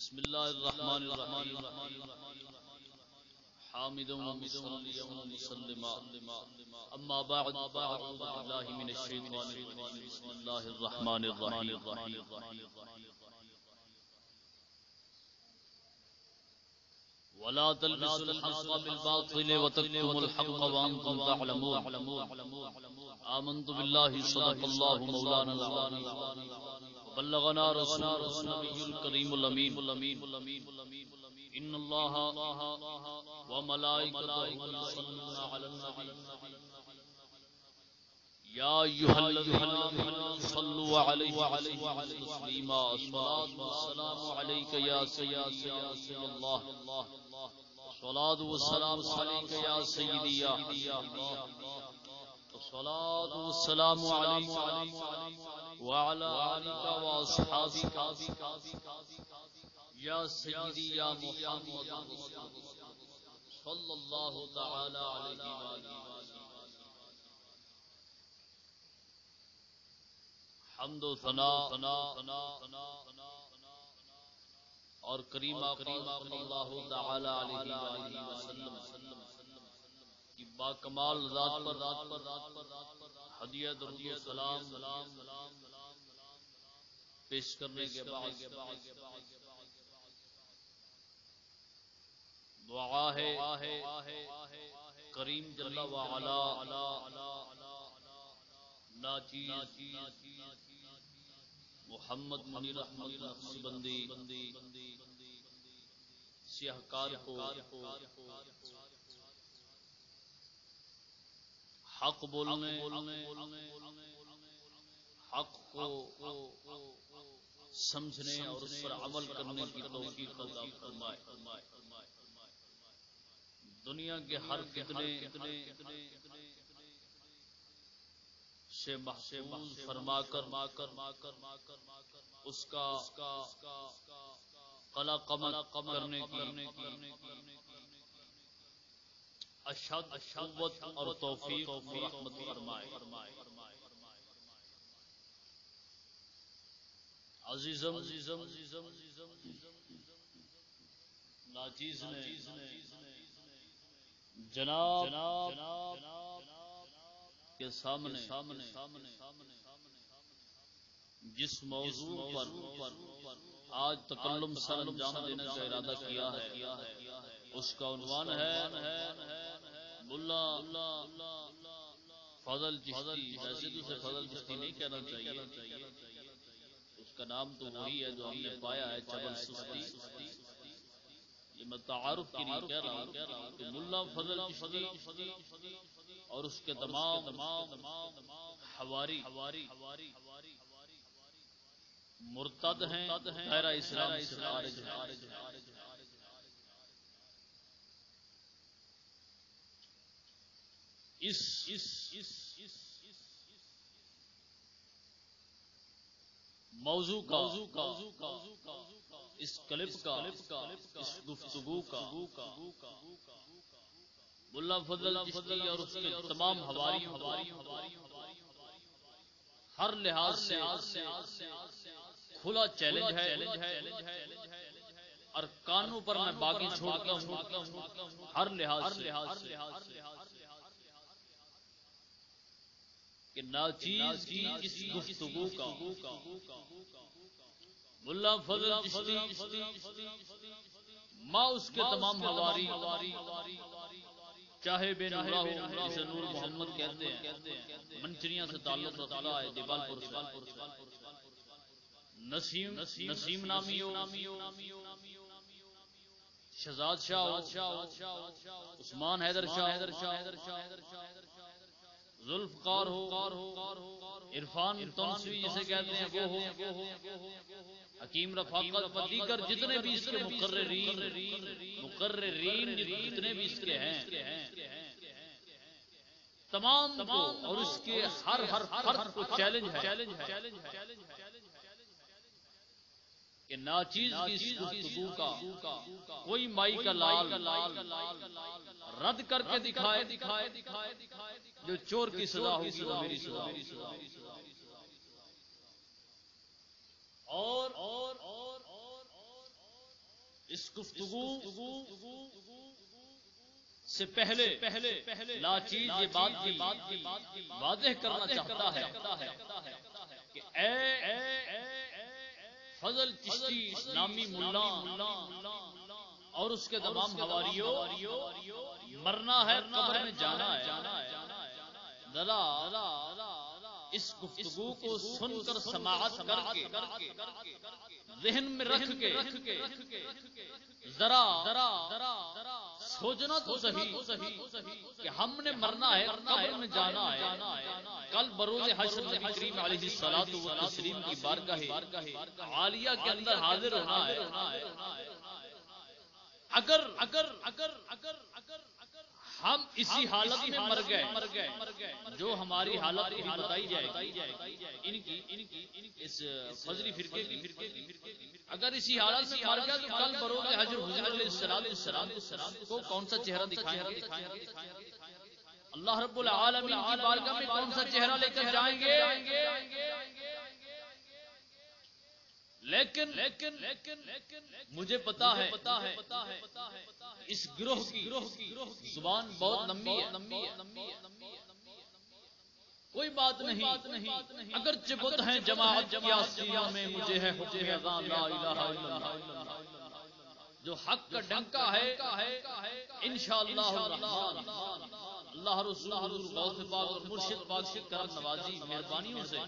بسم الله الرحمن الرحيم حامدا ومصليا ومسلما اما بعد فاعوذ بالله من الشيطان الرجيم بسم الله الرحمن الرحيم ولا تلبسوا الحق بالباطل وتكتموا الحق وانتم تعلمون آمنت بالله صدق الله مولانا العظيم بلغنا رسوله النبي الكريم الأمين إن الله وملائكته يصلون على النبي يا أيها الذين آمنوا صلوا عليه وسلموا تسليما الصلاة والسلام عليك يا سيدي يا رسول الله الصلاة والسلام عليك يا سيدي يا حبيب الله الصلاة والسلام عليك وعلى آلك وأصحابك يا سيدي يا محمد صلى الله تعالى عليه وآله حمد و ثنا اور کریم آقا صلی اللہ تعالی علیہ وآلہ وسلم کی باکمال ذات پر ہدیہ درود و سلام پیش کرنے کے بعد دعا ہے کریم جل وعلا ناچیز محمد منیر احمد نقشبندی سیاہکار کو حق بولنے حق کو سمجھنے اور اس پر عمل کرنے کی توفیق عطا فرمائے دنیا کے ہر فتنے سے محفوظ فرما کر اس کا قلع قمع کرنے کی اشد قوت اور توفیق و رحمت فرمائے عزیزم ناچیز نے جناب کے سامنے جس موضوع پر آج تکلم سر انجام دینے کا ارادہ کیا ہے اس کا عنوان ہے ملا فضل چشتی. ویسے تو اسے فضل چشتی نہیں کہنا چاہیے، اس کا نام تو وہی ہے جو ہم نے پایا ہے، چبل سستی. یہ میں تعارف کے لیے کہہ رہا ہوں کہ ملا فضل چشتی اور اس کے تمام حواری مرتد ہیں، دائرہ اسلام سے خارج ہیں. اس موضوع کا، اس کلپ کا، اس گفتگو کا ملا فضل چشتی اور اس کے تمام حواریوں ہر لحاظ سے کھلا چیلنج ہے. اور کانوں پر میں باقی چھوڑتا ہوں ہر لحاظ سے کہ ناچیز کی اس گفتگو کا ملا فضل چشتی ماں اس کے تمام حواری چاہے بے نورہ ہو، جسے نور محمد کہتے ہیں، منچریاں سے تعلق رکھتا ہے، دیبال پور سے نسیم نامی ہو، شہزاد شاہ ہو، عثمان حیدر شاہ، ذوالفقار ہو، عرفان تونسوی جسے کہتے ہیں وہ ہو، حکیم رفاقت و دیگر جتنے بھی اس کے مقررین جتنے بھی اس کے ہیں تمام کو، اور اس کے ہر فرد کو چیلنج ہے کہ ناچیز کی اس گفتگو کا کوئی مائی کا لال رد کر کے دکھائے جو چور کی سزا ہوگی وہ میری سزا. اور اس گفتگو سے پہلے لا چیز یہ بات واضح کرنا چاہتا ہے کہ اے فضل چشتی نامی ملا اور اس کے تمام حواریوں، مرنا ہے، قبر میں جانا ہے، ذرا اس گفتگو کو سن کر سماعت کر کے ذہن میں رکھ کے ذرا سوچنا تو صحیح کہ ہم نے مرنا ہے، قبر میں جانا ہے، کل بروز حشر نبی کریم علیہ الصلوۃ والتسلیم کی بارگاہ عالیہ کے اندر حاضر ہونا ہے۔ اگر ہم اسی حالت میں مر گئے جو ہماری حالت بتائی جائے گی ان کی اس فضلی فرقے کی، اگر اسی حالت میں مر گیا تو کل بروز حشر حضور علیہ السلام کو کون سا چہرہ دکھائیں گے؟ اللہ رب العالمین کی بارگاہ میں کون سا چہرہ لے کر جائیں گے؟ لیکن مجھے پتا ہے اس گروہ کی زبان بہت لمبی ہے، کوئی بات نہیں، اگرچہ بت ہیں جماعت کیا سینوں میں مجھے ہے حکم اذان لا الہ الا اللہ، جو حق کا ڈنکا ہے انشاءاللہ الرحمن اللہ رسول غوث پاک اور مرشد پاک سے کرم نوازی مہربانیوں سے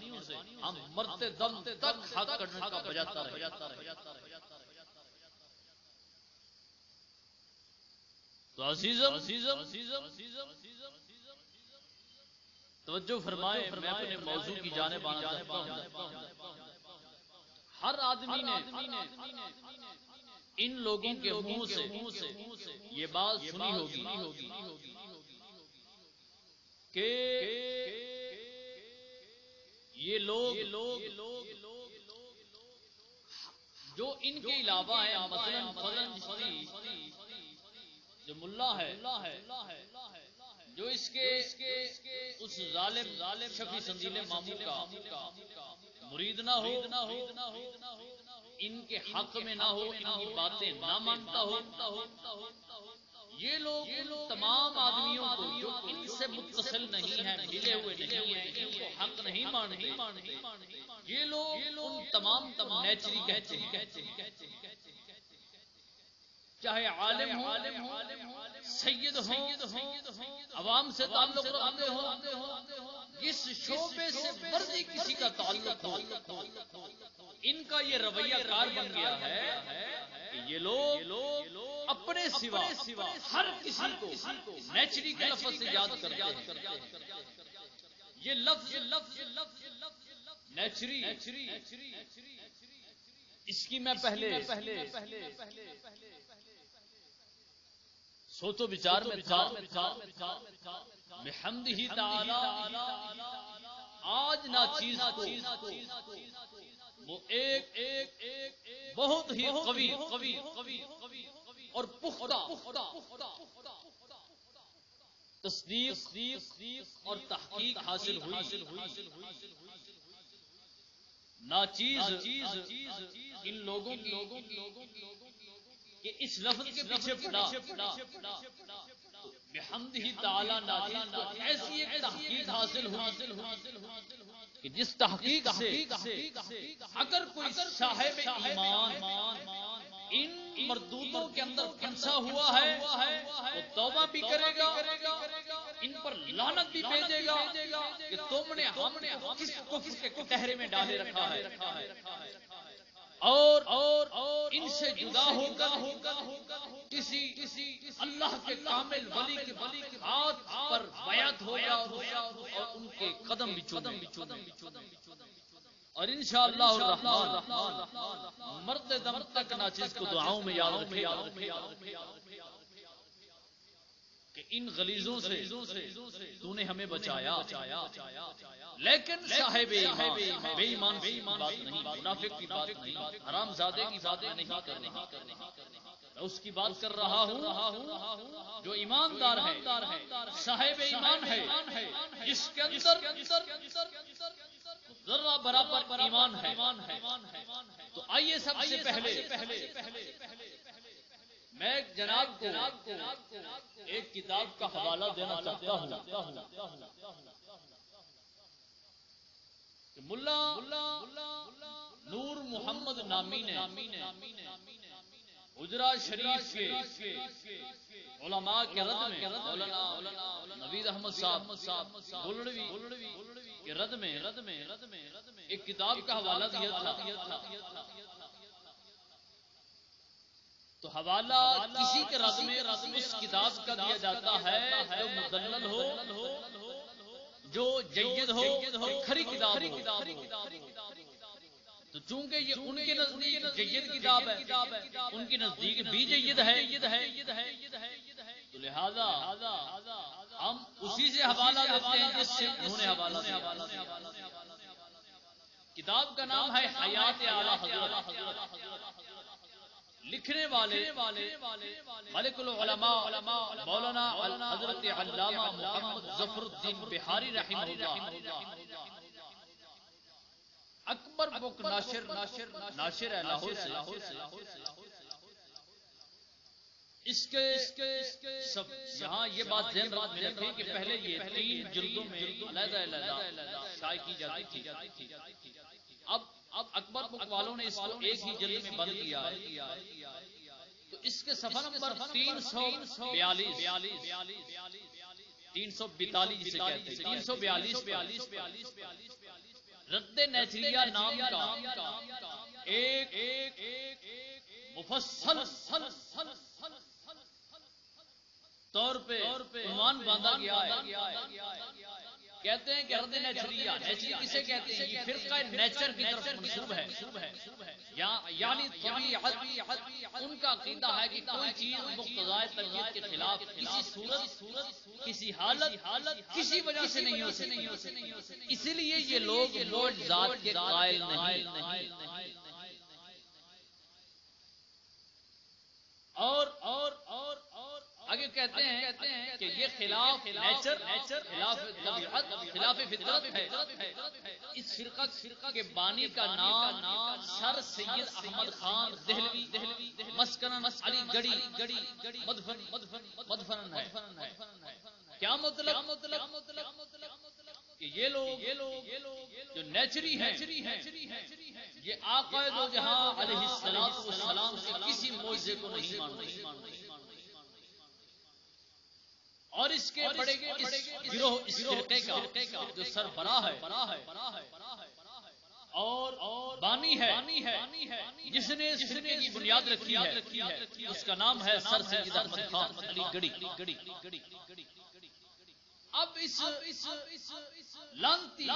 ہم مرتے دم تک حق کا ڈنکا بجاتا رہے۔ تو عزیزم توجہ فرمائے، میں اپنے موضوع کی جانب آنا چاہتا ہوں۔ ہر آدمی نے ان لوگوں کے منہ سے یہ بات سنی ہوگی کہ یہ لوگ جو ان کے علاوہ ہیں، مثلا جو ملا ہے، جو اس کے اس ظالم شفیع سنزیل ماموں کا مرید نہ ہو، ان کے حق میں نہ ہو، ان کی باتیں نہ مانتا ہو، یہ لوگ تمام آدمیوں کو جو ان سے متصل نہیں ہیں، ملے ہوئے نہیں ہیں، ان کو حق نہیں مانتے، یہ لوگ ان تمام نیچری کہتے ہیں، چاہے عالم ہو، سید ہوں، عوام سے تعلق رکھتے ہوں، جس شعبے سے مرضی کسی کا تعلق ہو، ان کا یہ رویہ کار بن گیا ہے کہ یہ لوگ اپنے سوا ہر کسی کو نیچری کے لفظ سے یاد کرتے ہیں۔ یہ لفظ نیچری، اس کی میں پہلے سوچ و بچار میں تھا، بحمدہ تعالی آج ناچیز کو وہ ایک بہت ہی قوی اور پختہ تصدیق اور تحقیق حاصل ہوئی۔ ناچیز ان لوگوں کی کہ اس لفظ کے پیچھے پڑا بحمدہ تعالی ناچیز کو ایسی ایک تحقیق حاصل ہوئی کہ جس تحقیق سے اگر کوئی صاحب ایمان ان مردودوں کے اندر پھنسا ہوا ہے وہ توبہ بھی کرے گا، ان پر لعنت بھی بھیجے گا کہ تم نے ہم کس کفر کے کٹہرے میں ڈالے رکھا ہے، اور ان سے جدا ہوگا کسی اللہ کے کامل ولی کے ہاتھ پر بیعت ہوگا اور ان کے قدم بھی چومے گا، اور انشاءاللہ الرحمن مرد دم تک ناچیز کو دعاؤں میں یاد رکھے گا کہ ان غلیظوں سے تو نے ہمیں بچایا۔ لیکن صاحب بے ایمان کی بات نہیں، منافق کی بات نہیں، حرام زادے کی بات نہیں کر رہا، میں اس کی بات کر رہا ہوں جو ایماندار ہے، صاحب ایمان ہے، جس کے اندر ذرہ برابر ایمان ہے۔ تو آئیے سب سے پہلے میں جناب کو ایک کتاب کا حوالہ دینا چاہتا ہوں کہ ملا نور محمد نامی نے حجرہ شریف کے علماء کے رد میں مولانا نوید احمد صاحب گولڑوی کے رد میں ایک کتاب کا حوالہ دیا تھا. تو حوالہ کسی کے رد میں اس کتاب کا دیا جاتا ہے جو مدلل ہو، جو جید ہو، کھری کتاب ہو. تو چونکہ یہ ان کے نزدیک جید کتاب ہے، ان کے نزدیک بھی جید ہے، تو لہذا ہم اسی سے حوالہ دیتے ہیں جس سے انہوں نے حوالہ دیا. کتاب کا نام ہے حیات اعلی حضرت. لکھنے والے ملک العلماء مولانا حضرت علامہ محمد ظفر الدین بہاری رحمہ اللہ. اکبر بک ناشر ہے لاہور سے. اس کے یہاں یہ بات ذہن میں رکھیں کہ پہلے یہ 3 جلدوں میں علیحدہ شائع کی جاتی تھی. اب اکبر بک والوں نے اس کو ایک ہی جلد میں بند کیا ہے. تو اس کے صفحہ نمبر 342 جسے کہتے ہیں 342 رد نیچریہ نام کا ایک مفصل طور پہ عنوان باندھا گیا ہے. کہتے ہیں کہ رد نیچریہ کسے کہتے ہیں؟ یہ فرقہ نیچر کی طرف منسوب ہے. یعنی طبیعت ان کا عقیدہ ہے کہ کوئی چیز مقتضائے طبیعت کے خلاف کسی صورت کسی حالت کسی وجہ سے نہیں ہو سکتی. اسی لیے یہ لوگ معجزات کے قائل نہیں. اور آگے کہتے ہیں کہ یہ خلاف نیچر خلاف طبیعت خلاف فطرت ہے. اس فرقہ کے بانی کا نام سر سید احمد خان دہلوی مسکن علی گڑھی مدفن ہے. کیا مطلب کہ یہ لوگ جو نیچری ہیں یہ آقا دو جہاں علیہ السلام سے کسی معجزے کو نہیں مانتے. اور اس کے بڑے گروہ اس فرقے کا جو سربراہ ہے اور بانی ہے جس نے اس فرقے کی بنیاد رکھی ہے، اس کا نام ہے سر سید احمد خان علی گڑھی. اب اس لانتی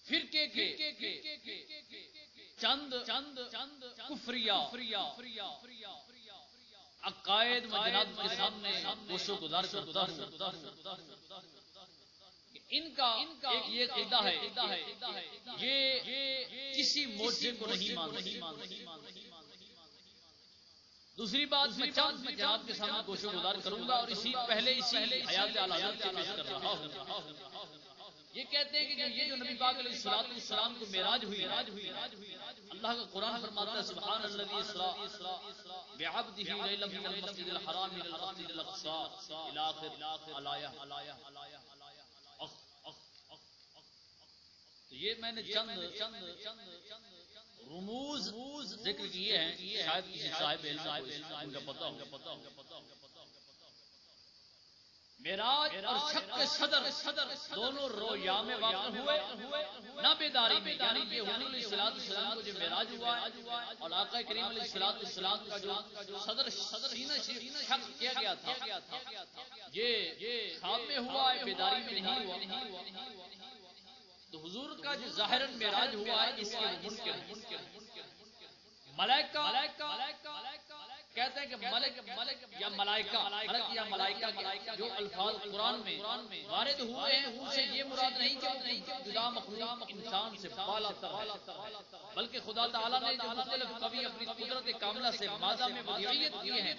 فرقے کے چند کفریہ عقائد میں جناب کے سامنے گوشو گزار کرتا ہوں. ان کا یہ عقیدہ ہے یہ کسی معجزے کو نہیں مانتے. دوسری بات میں چند جناب کے سامنے گوشو گزار کروں گا اور اسی حیات اعلی حضرت پیش کر رہا ہوں. یہ کہتے ہیں کہ یہ جو نبی پاک علیہ السلام کو معراج ہوئی اللہ کا قرآن فرماتا ہے سبحان الذی اسرا بعبدہ لیلا من المسجد الحرام الى المسجد الاقصى الى اخر الایا. تو یہ میں نے چند رموز ذکر کیے ہیں، شاید کسی صاحب علم کو پتہ ہو. معراج اور شق صدر دونوں رویا میں واقع ہوئے نہ بیداری میں. یعنی کہ حضور علیہ السلام کو جو معراج ہوا ہے اور آقا کریم علیہ السلام کا جو صدر سینہ شریف شق کیا گیا تھا یہ خواب میں ہوا ہے، بیداری میں نہیں ہوا. تو حضور کا جو ظاہراً معراج ہوا ہے اس کے منکر ملائکہ کہتے ہیں کہ ملک یا ملائکہ کے جو الفاظ قرآن میں وارد ہوئے ہیں ان سے یہ مراد نہیں کہ جدا مخلوق انسان سے بالا تر ہے، بلکہ خدا تعالیٰ نے جو مختلف کبھی اپنی قدرت کاملہ سے مادہ میں بدیعیت کیے ہیں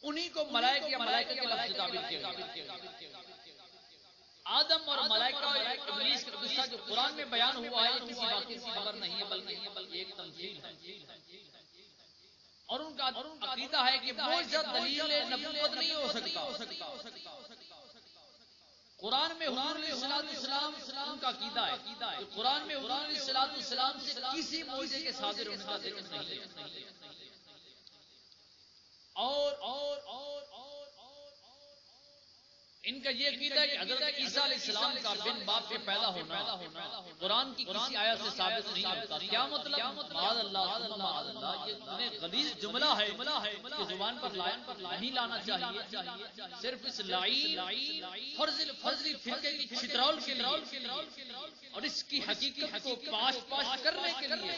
انہی کو ملائکہ یا ملائکہ کے لفظ تعبیر کیا. آدم اور ملائکہ اور ابلیس کا قصہ جو قرآن میں بیان ہوا ہے کسی واقعے کی خبر نہیں ہے، بلکہ عقیدہ ہے کہ معجزہ دلیل نبوت نہیں ہو سکتا. قرآن میں حضور علیہ السلام ان کا عقیدہ ہے کہ قرآن میں حضور علیہ السلام سے کسی معجزے کے صادر ہونے کا ذکر نہیں ہے. اور ان کا یہ عقیدہ ہے کہ حضرت عیسیٰ علیہ السلام کا بن باپ کے پیدا ہونا قرآن کی کسی آیت سے ثابت نہیں ہوتا. کیا مطلب؟ معاذ اللہ یہ غلیظ جملہ ہے کہ زبان پر نہیں لانا چاہیے. صرف اس لعین فرضی فرقے کی چھترول کے لیے اور اس کی حقیقت کو پاش کرنے کے لیے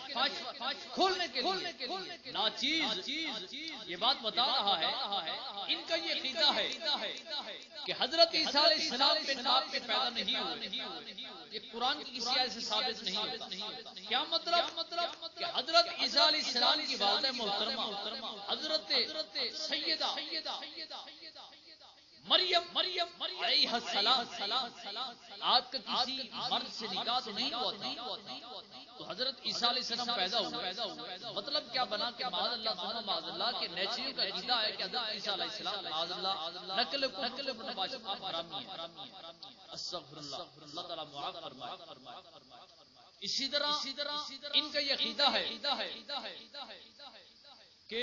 کھولنے کے لیے ناچیز یہ بات بتا رہا ہے. ان کا یہ عقیدہ ہے کہ حضرت عیسیٰ علیہ السلام بن باپ کے پیدا نہیں ہوئے. یہ قرآن کی کسی آیت سے ثابت نہیں ہوتا. کیا مطلب؟ کہ حضرت عیسیٰ علیہ السلام کی والدہ محترمہ حضرت سیدہ مریم علیہ السلام آپ کا کسی مرد سے نکاح تو نہیں ہوا تھا تو حضرت عیسیٰ علیہ السلام پیدا ہوئے. مطلب کیا بنا کہ معاذ اللہ کے نیچریوں کا عقیدہ ہے کہ حضرت عیسیٰ علیہ السلام معاذ اللہ نقل حرامی ہے. استغفر اللہ تعالیٰ معاف فرمائے. اسی طرح ان کا یہ عقیدہ ہے کہ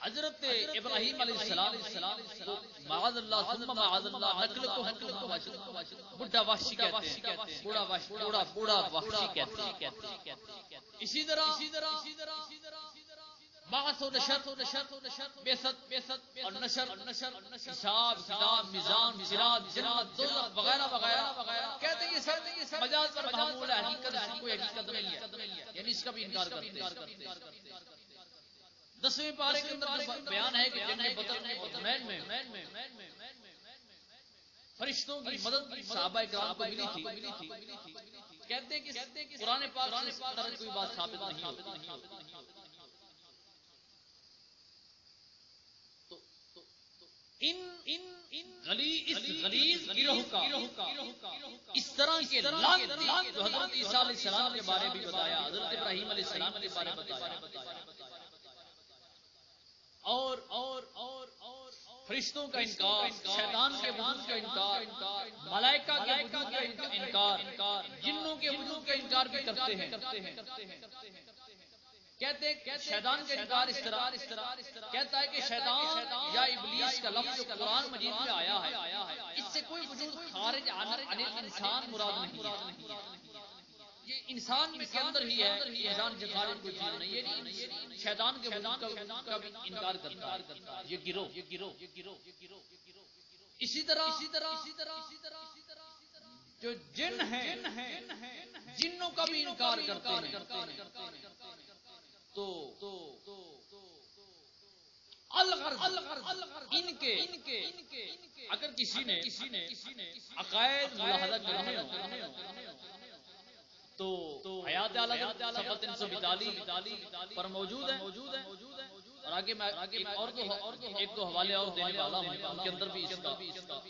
حضرت ابراہیم علیہ السلام معاذ اللہ نقل کو بڑھا وحشی کہتے ہیں. بوڑھا وحشی کہتے ہیں. اسی طرح بعث و نشر بعثت اور نشر حساب کتاب میزان صراط جنت دوزخ وغیرہ کہتے ہیں. یہ سب مجاز پر معمول ہے. حقیقت کوئی حقیقت نہیں ہے. یعنی اس کا بھی انکار کرتے ہیں. 10ویں پارے کے اندر بیان ہے کہ جنگ بدر میں فرشتوں کی مدد صحابہ کرام کو ملی تھی. کہتے ہیں کہ قرآن پاک سے اس طرح کوئی بات ثابت نہیں ہوتی. اس غلیظ گروہ کا اس طرح کے لعن جو حضرت عیسیٰ علیہ السلام کے بارے بھی بتایا, حضرت ابراہیم علیہ السلام کے بارے بتایا, اور فرشتوں کا انکار, شیطان کے وجود کا انکار, ملائکہ کے وجود کا انکار, جنوں کے وجود کا انکار بھی کرتے ہیں. کہتے ہیں شیطان کا انکار اس طرح کہتا ہے کہ شیطان یا ابلیس کا لفظ جو قرآن مجید میں آیا ہے اس سے کوئی وجود خارج عن انسان مراد نہیں ہے. یہ انسان کے اندر ہی ہے. انسان سے خارج کوئی چیز نہیں ہے. شیطان کے وجود کا بھی انکار کرتا ہے یہ گروہ. اسی طرح جو جن ہیں جنوں کا بھی انکار کرتے ہیں. تو الغرض ان کے اگر کسی نے عقائد ملاحظہ کرنے ہو تو حیات اعلیٰ صفحہ 342 پر موجود ہے. اور آگے میں ایک دو حوالے اور دینے والا ہوں, ان کے اندر بھی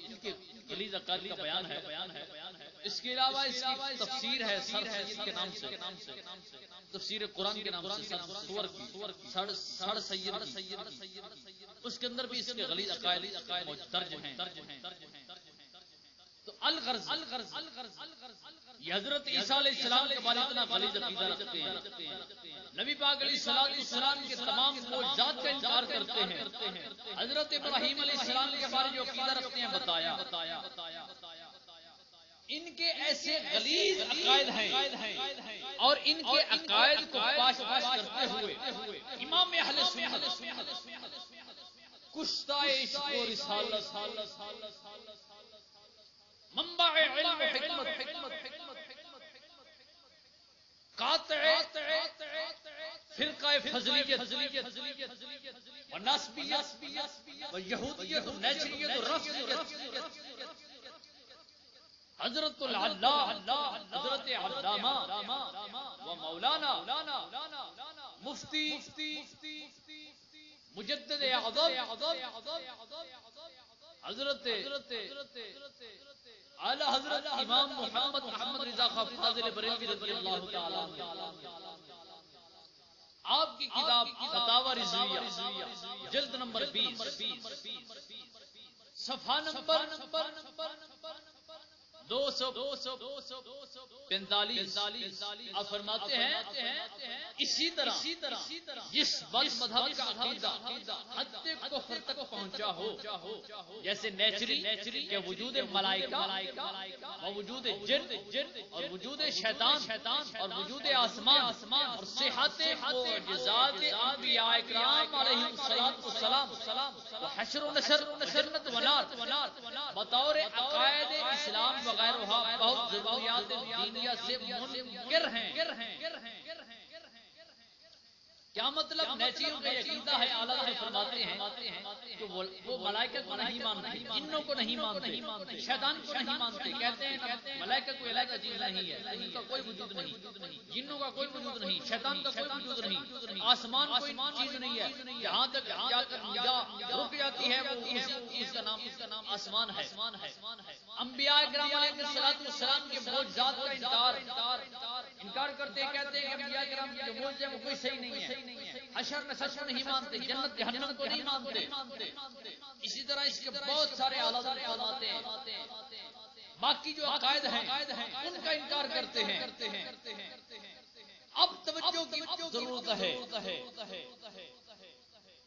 ان کے غلیظ عقائد کا بیان ہے. اس کے علاوہ اس کی تفسیر ہے سر سید کے نام سے, تفسیر قرآن کے نام سے, سر سید, اس کے اندر بھی اس کے غلیظ عقائد درج ہیں. تو الغرض یہ حضرت عیسیٰ علیہ السلام کے بارے اتنا غلیظ عقیدہ رکھتے ہیں. نبی پاک علیہ السلام کے تمام معجزات کا انکار کرتے ہیں. حضرت ابراہیم علیہ السلام کے بارے جو عقیدہ رکھتے ہیں بتایا. ان کے ایسے غلیظ عقائد ہیں اور ان کے عقائد کو پاش کرتے ہوئے امام اہل سنت کشتہ عشق و رسالت, منبع علم و حکمت, قاطع فرقہ فضلیت و نسبیت و یہودیت و نیچریت و رفضیت, حضرت العلامہ حضرت علامہ و مولانا مفتی مجدد اعظم حضرت اعلی حضرت امام محمد رضا خان فاضل بریلوی رضی اللہ تعالی عنہ آپ کی کتاب فتاوی رضویہ جلد نمبر 20 صفحہ نمبر 245 آپ فرماتے ہیں اسی طرح جس بد مذہب کا عقیدہ حد کفر تک پہنچا ہو، جیسے نیچری کے وجود ملائکہ و وجود جن اور وجود شیطان اور وجود آسمان اور صحت معجزات انبیاء اکرام علیہ السلام و حشر و نشر جنت و نار بطور عقائد اسلام وغیرہ بہت ضروریات دینیہ سے منکر ہیں۔ کیا مطلب؟ نیچریوں کا عقیدہ ہے، اعلیٰ حضرت فرماتے ہیں کہ وہ ملائکہ کو نہیں مانتے، جنوں کو نہیں مانتے، شیطان کو نہیں مانتے، کہتے ہیں ملائکہ کوئی علیحدہ چیز نہیں ہے، ان کا کوئی وجود نہیں، جنوں کا کوئی وجود نہیں، شیطان کا کوئی وجود نہیں، آسمان کوئی چیز نہیں ہے، جہاں تک جا کر نگاہ رک جاتی ہے وہ اس کا نام آسمان ہے۔ انبیاء کرام علیہ السلام کے معجزات کا انکار کرتے ہیں، کہتے ہیں کہ انبیاء کرام کے جو معجزے ہیں وہ کوئی صحیح نہیں ہے، حشر نشر کو نہیں مانتے، جنت جہنم کو نہیں مانتے۔ اسی طرح اس کے بہت سارے اعلیٰ فرماتے ہیں باقی جو عقائد ہیں ان کا انکار کرتے ہیں۔ اب توجہ کی ضرورت ہے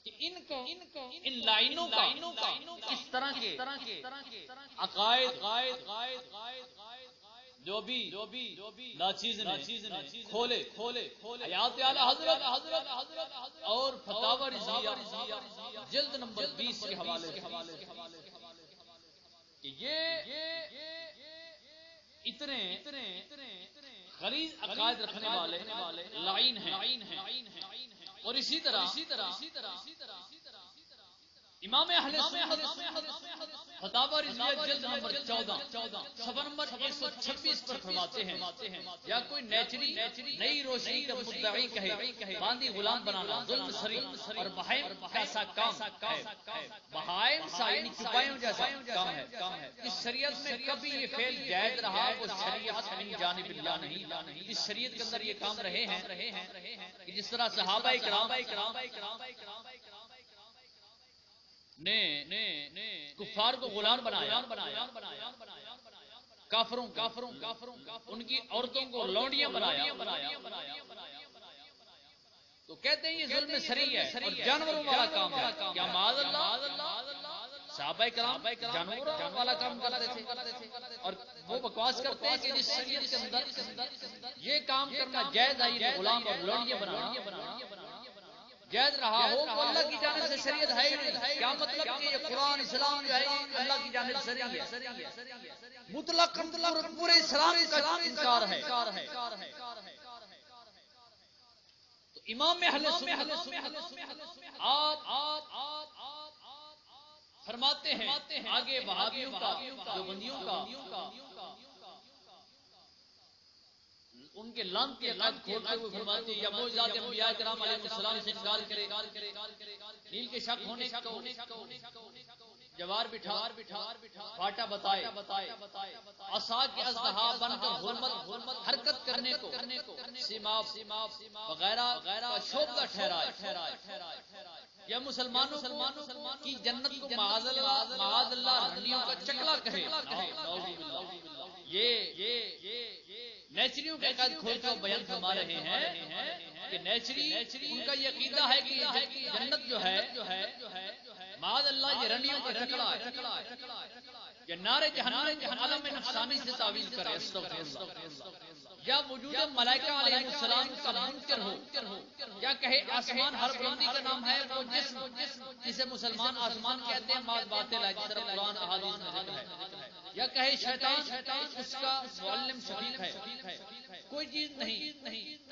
کہ ان لائنوں کا اس طرح کے عقائد جو بھی ناچیز کھولے حیات اعلی حضرت اور فتاوی رضویہ جلد نمبر 20 کے حوالے کہ یہ اتنے غلیظ عقائد رکھنے والے لعین ہیں۔ اور اسی طرح امام اہل سنت فتاوی رضویہ جلد نمبر 14 صفحہ نمبر 126 پر فرماتے ہیں یا کوئی نیچری نئی روشنی کا مدعی کہے باندی غلام بنانا ظلم سری اور بہائم جیسا کام ہے، بہائم یعنی چھپائیوں جیسا کام ہے۔ اس شریعت میں کبھی یہ فعل جائز رہا وہ شریعت من جانب اللہ نہیں، اس شریعت کے اندر یہ کام رہے ہیں کہ جس طرح صحابہ کرام نے کفار کو غلام بنایا، کافروں ان کی عورتوں کو لونڈیاں بنایا، تو کہتے ہیں یہ ظلم سری ہے اور جانوروں والا کام ہے۔ کیا معاذ اللہ صحابہ کرام جانوروں والا کام کرتے تھے؟ اور وہ بکواس کرتے ہیں کہ جس شریعت کے اندر یہ کام کرنا جائز ہے، یہ غلام اور لونڈیاں بنانا جائز رہا ہو، وہ اللہ کی جانب سے شریعت ہے ہی نہیں۔ کیا مطلب کہ یہ قرآن اسلام جو ہے اللہ کی جانب سے ہے، مطلق پورے اسلام کا انکار ہے۔ تو امام اہل سنت آپ فرماتے ہیں آگے وہابیوں کا دیوبندیوں کا ان کے لان کے عقائد کھولتے ہوئے فرماتے ہیں یا معجزات انبیاء کرام علیہ السلام سے انکار کرے، نیل کے شک ہونے کو جوار بٹھا پاٹا بتائے، عصا کے اژدہا بن کر حرمت حرکت کرنے کو سیماب وغیرہ کا شوبدہ ٹھہرائے، یا مسلمانوں کی جنت کو معاذ اللہ رنڈیوں کا چکلا کہے۔ یہ نیچریوں کے عقائد کھول کر بیان فرما رہے ہیں کہ نیچری ان کا یہ عقیدہ ہے کہ جنت جو ہے معاذ اللہ یہ رنڈیوں کا چکلا ہے، یا نار جہنم عالم نفسانی سے تعویل کرے، استغفر اللہ، یا وجود ملائکہ علیہ السلام کا منکر ہو، یا کہے آسمان ہر بلندی کا نام ہے وہ جسم جسے مسلمان آسمان کہتے ہیں، بات باطل ہے جس طرح قرآن احادیث میں ذکر ہے، یا کہے شیطان اس کا معلم شفیق ہے، کوئی چیز نہیں،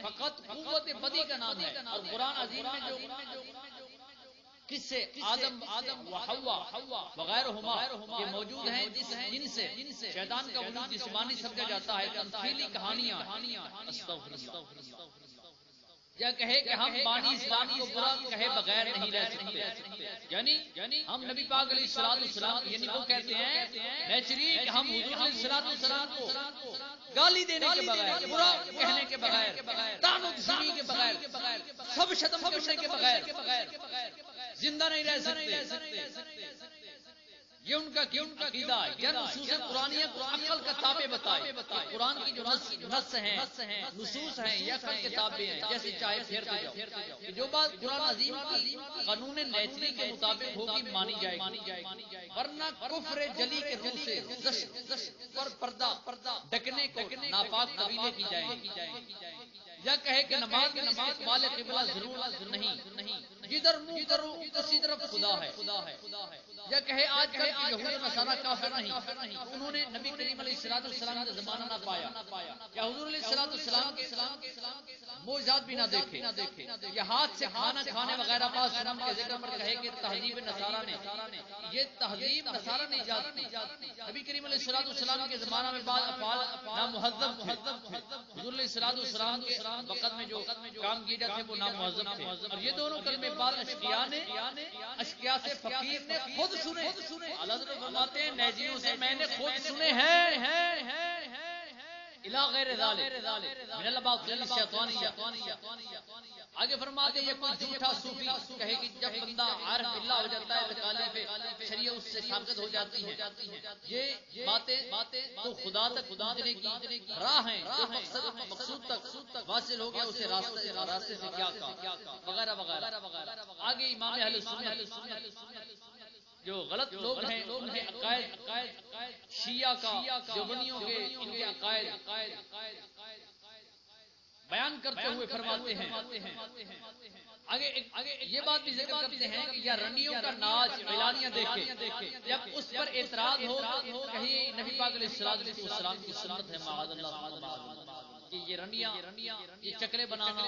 فقط قوت بدی کا نام ہے۔ اور قرآن عظیم میں جو کس سے آدم و حوا وغیرہما یہ موجود ہیں جن سے شیطان کا وجود جسمانی سمجھا جاتا ہے، تمثیلی کہانیاں، استغفر اللہ، یا کہے کہ ہم بانی اسلام کو برا کہے بغیر نہیں رہ سکتے، یعنی ہم نبی پاک علیہ السلام یعنی وہ کہتے ہیں نیچری کہ ہم حضور علیہ السلام کو گالی دینے کے بغیر، برا کہنے کے بغیر، تعلق زنی کے بغیر، سب سب ختم کرنے کے بغیر زندہ نہیں رہ سکتے. یہ ان کا عقیدہ ہے. یا نصوص قرآنیہ کو عقل کا تابع بتائے. قرآن کی جو نص ہیں نصوص ہیں یا عقل کے تابع ہیں، جیسے چاہے پھیرتے جاؤ. کہ جو بات قرآن عظیم کی قانون نیچری کے مطابق ہوگی مانی جائے گی، ورنہ کفر جلی کے روح سے پر پردہ ڈکنے کو ناپاک قبیلے کی جائیں گی. یا کہے کہ نماز استقبال قبلہ ضرور نہیں، جدھر منہ کرو اسی طرف خدا ہے. یا کہے آج کل یہود و نصارہ کافر نہیں، انہوں نے نبی کریم علیہ السلام کا زمانہ نہ پایا، یا حضور علیہ السلام کے معجزات بھی نہ دیکھے، یا ہاتھ سے کھانا کھانے وغیرہ بعض سنن کے ذکر پر کہے کہ تہذیب نصارہ نے، یہ تہذیب نصارہ نے ایجاد کی. نبی کریم علیہ السلام کے زمانہ میں بعض افعال نامہذب تھے. حضور علیہ السلام کے وقت میں جو کام کیے جاتے وہ نامہذب تھے. اور یہ دونوں کلمے بعض اشقیاء سے فقیر نے خود سنے. اللہ حضرت فرماتے ہیں نیجیوں سے میں نے خود سنے ہیں الی غیر ذالک من الاباطیل الشیطانیہ. آگے فرماتے ہیں یہ کوئی جھوٹا صوفی کہے کہ جب بندہ عارف باللہ ہو جاتا ہے تکالیف شریعہ اس سے ثابت ہو جاتی ہیں. یہ باتیں تو خدا تک پہنچنے کی راہ ہیں، جو مقصود تک واصل ہو گیا اسے راستے سے کیا کہا وغیرہ وغیرہ. آگے امام اہل سنت جو غلط لوگ ہیں ان کے عقائد شیعہ کا دیوبندیوں کے ان کے عقائد بیان کرتے ہوئے فرماتے ہیں. آگے یہ بات بھی ذکر کرتے ہیں کہ یا رنڈیوں کا ناچ اعلانیہ دیکھے، جب اس پر اعتراض ہو کہیں نبی پاک علیہ السلام کی سنت ہے معاذ اللہ کہ یہ رنڈیاں یہ چکرے بنانا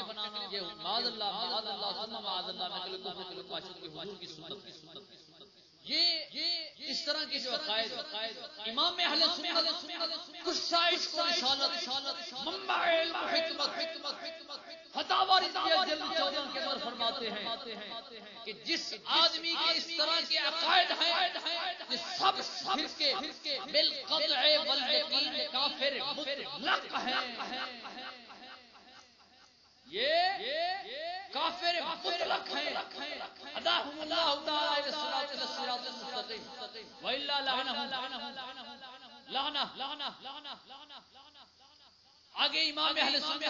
یہ معاذ اللہ ثم معاذ اللہ نقل کفر کی حضور کی سنت. یہ اس طرح کی جو عقائد امام اہل سنت قصہ عشق و رسالت منبع علم و حکمت فتاوی رضویہ جلد 14 کے اندر فرماتے ہیں کہ جس آدمی کے اس طرح کے عقائد ہیں کہ سب فرقے بالقطع والیقین کافر مطلق ہیں، یہ کافر مطلق ہیں. ہداہم اللہ تعالی الی الصراط المستقیم والا لعنہ. آگے امام اہل سنت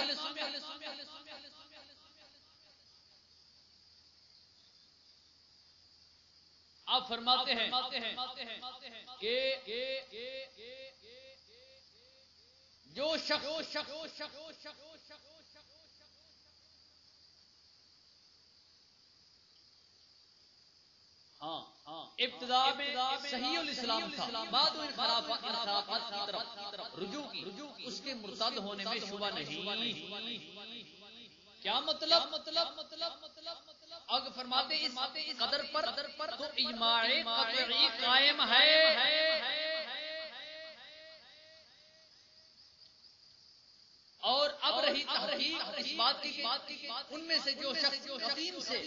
آپ فرماتے ہیں کہ جو شخص ابتدا میں صحیح الاسلام تھا، بعد میں انحرافات کی طرف رجوع کی، اس کے مرتد ہونے میں شبہ نہیں. کیا مطلب اگر فرماتے اس قدر پر تو اجماع قطعی قائم ہے. اور اب رہی تحقیق اس بات کی ان میں سے جو شخص قدیم سے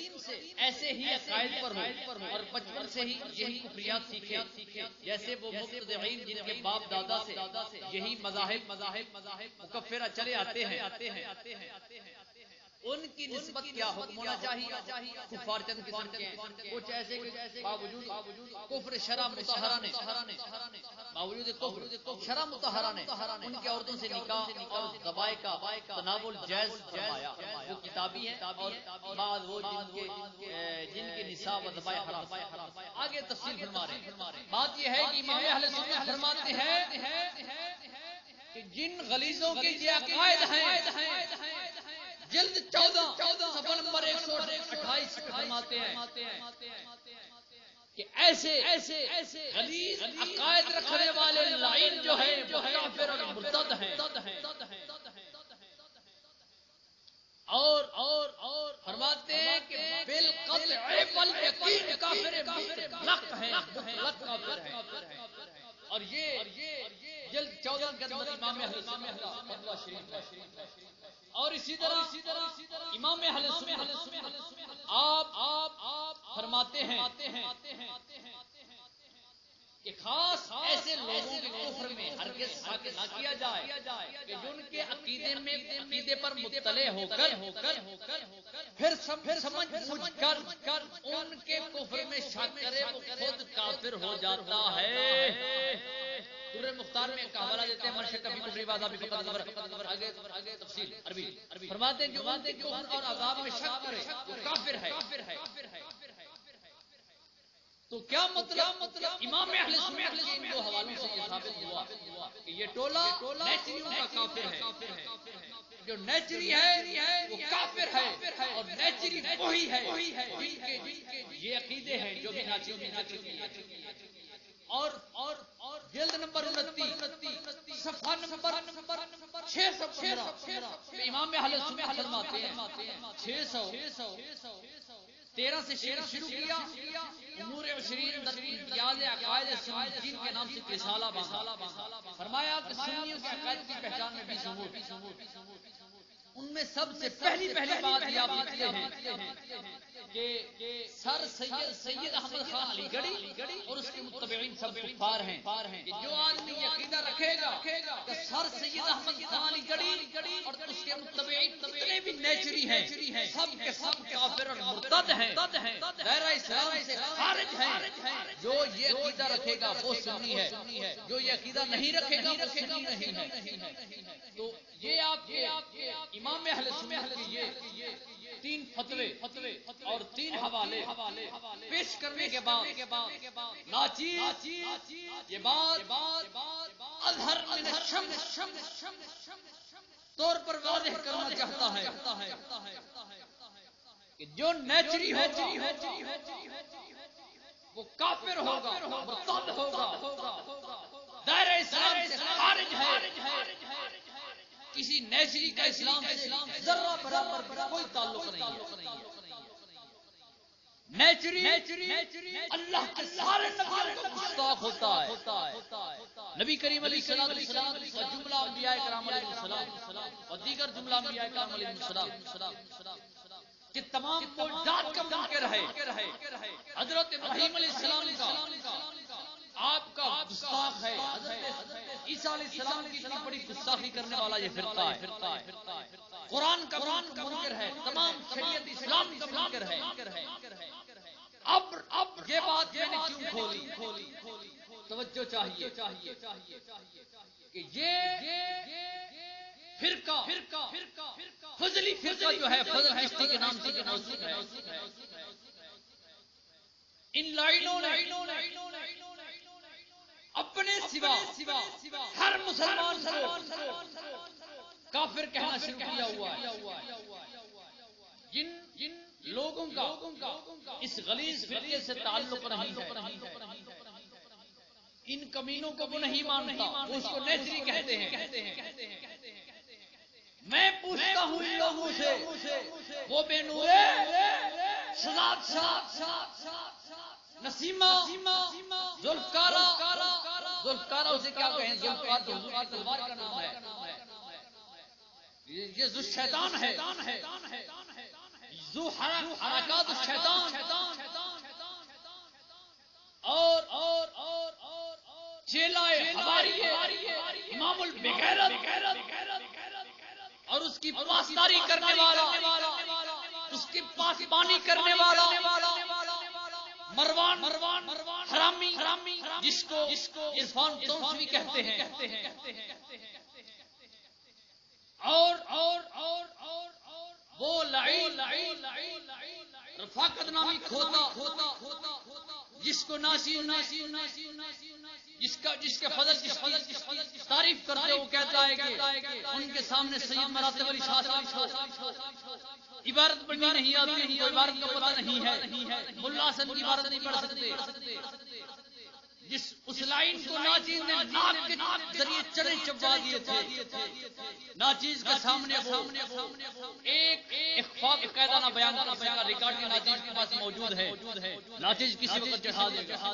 ایسے ہی عقائد پر ہو اور بچپن سے ہی یہی کفریات سیکھے، جیسے وہ مبتدعین جن کے باپ دادا سے یہی مذاہب مکفرہ چلے آتے ہیں، ان کی نسبت کیا حکم ہونا چاہیے؟ کفار چند قسم کے ہیں، کچھ ایسے باوجود کفر شرع مطہرہ نے باوجود کفر شرع مطہرہ نے ان کی عورتوں سے نکاح اور ذبائح کا تناول جائز فرمایا، وہ کتابی ہے، اور بعض وہ جن کے نساء و ذبائح حرام. آگے تفصیل فرما رہے ہیں. بات یہ ہے کہ امام اہل سنت فرماتے ہیں کہ جن غلیظوں کے یہ عقائد ہیں جلد 14 صفحہ نمبر 128 فرماتے ہیں کہ ایسے غلیظ عقائد رکھنے والے لعین جو ہے وہ کافر اور مرتد ہیں. اور فرماتے ہیں کہ بالقطع والیقین کافر مطلق ہیں، اور یہ جلد 14 کے اندر امام اہل سنت کا فتویٰ شریف ہے. اور اسی طرح امام اہل سنت آپ فرماتے ہیں کہ خاص ایسے لوگوں کے کفر میں ہرگز شک نہ کیا جائے کہ جن کے عقیدے پر مطلع ہو کر پھر سمجھ بوجھ کر ان کے کفر میں شک کرے وہ خود کافر ہو جاتا ہے. سورہ مختار میں ایک حوالہ دیتے ہیں من شک فی کفر بعد ابی فقط آگے تفصیل عربی فرماتے ہیں جو ان کے کفر اور عذاب میں شک کرے وہ کافر ہے. تو کیا مطلب امام اہل سنت کے ان دو حوالوں سے یہ ثابت ہوا کہ یہ ٹولہ نیچریوں کا کافر ہے. جو نیچری ہے وہ کافر ہے اور نیچری وہی ہے جن کے یہ عقیدے ہیں جو بھی ناچیوں کی ناچی. اور جلد نمبر 29 صفحہ نمبر 615 امام اہل سنت فرماتے ہیں 613 سے شروع کیا امور 20 امتیاز عقائد سنیین کے نام سے رسالہ باندھا. فرمایا کہ سنیوں کے عقائد کی پہچان میں 20 امور. ان میں سب سے پہلی بات یہ آپ لکھتے ہیں کہ سر سید احمد خان علی گڑھی اور اس کے متبعین سب کفار ہیں. جو آدمی یہ عقیدہ رکھے گا کہ سر سید احمد خان علی گڑھی اور اس کے متبعین جتنے بھی نیچری ہیں سب کے سب کافر اور مرتد ہیں, دائرہ اسلام سے خارج ہیں. جو یہ عقیدہ رکھے گا وہ سنی ہے, جو یہ عقیدہ نہیں رکھے گا وہ سنی نہیں ہے. تو یہ آپ کے امام اہل سنت کے یہ 3 فتوے اور 3 حوالے پیش کرنے کے بعد ناچیز یہ بات اظہر من الشمس طور پر واضح کرنا چاہتا ہے کہ جو نیچری ہوگا وہ کافر ہوگا, مرتد ہوگا, دائرہ اسلام سے خارج ہے. کسی نیچری کا اسلام سے ذرہ برابر کوئی تعلق نہیں ہے. نیچری اللہ کے سارے نبیوں کو گستاخ ہوتا ہے. نبی کریم علیہ السلام اور جملہ انبیاء کرام علیہ السلام اور دیگر جملہ انبیاء کرام علیہ السلام کہ تمام موجودات کا منکر ہے. حضرت ابراہیم علیہ السلام کا آپ کا گستاخ ہے. حضرت عیسیٰ علیہ السلام کی اتنی بڑی گستاخی کرنے والا یہ فرقہ ہے. قرآن کا منکر ہے, تمام شریعت اسلام کا منکر ہے. اب یہ بات میں نے کیوں کھولی, توجہ چاہیے کہ یہ فرقہ فضلی فرقہ جو ہے فضل چشتی کے نام سے موجود ہے. ان لائنوں اپنے سوا ہر مسلمان کو کافر کہنا شروع کیا ہوا ہے. جن لوگوں کا اس غلیظ فرقے سے تعلق نہیں ہے, ان کمینوں کو وہ نہیں مانتا, وہ اس کو نیچری کہتے ہیں. میں پوچھتا ہوں ان لوگوں سے وہ بے نورے نسیمہ ذوالفقارہ اسے کیا کہیں, ذوالفقار تو حضور کی تلوار کا نام ہے. یہ ذو شیطان ہے, ذو حرکات الشیطان اور چیلائے حواری امام البغیرت اور اس کی پاسداری کرنے والا, اس کی پاسبانی کرنے والا مروان حرامی جس کو عرفان توسوی کہتے ہیں. اور وہ لعین رفاقت نامی کھوتا جس کو جس کے فضل کی تعریف کرتے وہ کہتا ہے کہ ان کے سامنے سید مراتب علی شاہ صاحب عبارت پڑھنی نہیں آتی, ان کو عبارت کا پتہ نہیں ہے, ملا حسن کی عبارت نہیں پڑھ سکتے. جس اس لائن کو ناچیز نے ناک کے ذریعے چنے چبا دیے تھے. ناچیز کے سامنے ایک اخفاء کا قاعدہ نہ بیان کرنا پڑے گا. ریکارڈنگ ناچیز کے پاس موجود ہے, ناچیز کسی وقت چڑھا دے گا.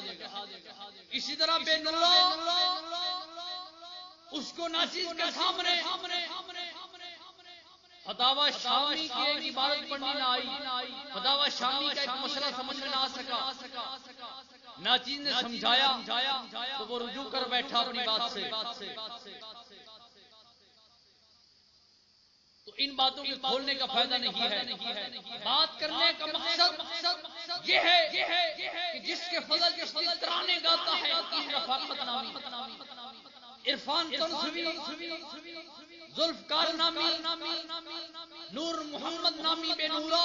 اسی طرح بے نور اس کو ناچیز کے سامنے فتاوی شامی کی ایک عبارت پڑھنی نہ آئی, فتاوی شامی کا ایک مسئلہ سمجھ میں نہ آ سکا. ناچیز نے سمجھایا تو وہ رجوع کر بیٹھا اپنی بات سے. تو ان باتوں کے کھولنے کا فائدہ نہیں ہے. بات کرنے کا مقصد یہ ہے کہ جس کے فضل کے ترانے گاتا ہے رفاقت نامی، عرفان تنسوی، ذوالفقار نامی، نور محمد نامی بے نورا،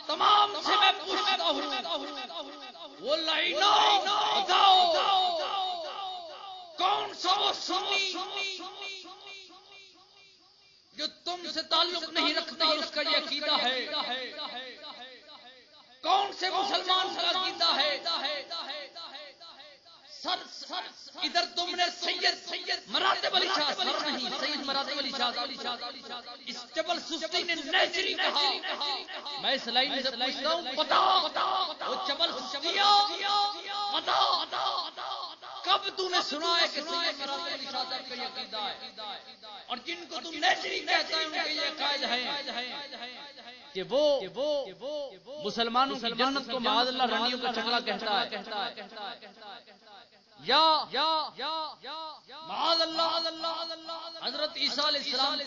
تمام سے میں پوچھتا ہوں وہ لائنو بتاؤ کون سا وہ سنی جو تم سے تعلق نہیں رکھتا اور اس کا یہ عقیدہ ہے؟ کون سے مسلمان کا عقیدہ ہے؟ سر ادھر تم نے سید مراتب علی شاہ، سر نہیں سید مراتب علی شاہ، اس جبل سستی نے نیچری کہا. میں اس لائن سے پوچھتا ہوں بتا وہ جبل سستیا بتا کب تو نے سنا ہے کہ سید مراتب علی شاہ صاحب کا یہ عقیدہ ہے؟ اور جن کو تم نیچری کہتا ہے ان کے یہ عقائد ہیں کہ وہ مسلمانوں کی جنت کو معاذ اللہ رنڈیوں کا چکلا کہتا ہے، یا معاذ اللہ حضرت عیسیٰ علیہ السلام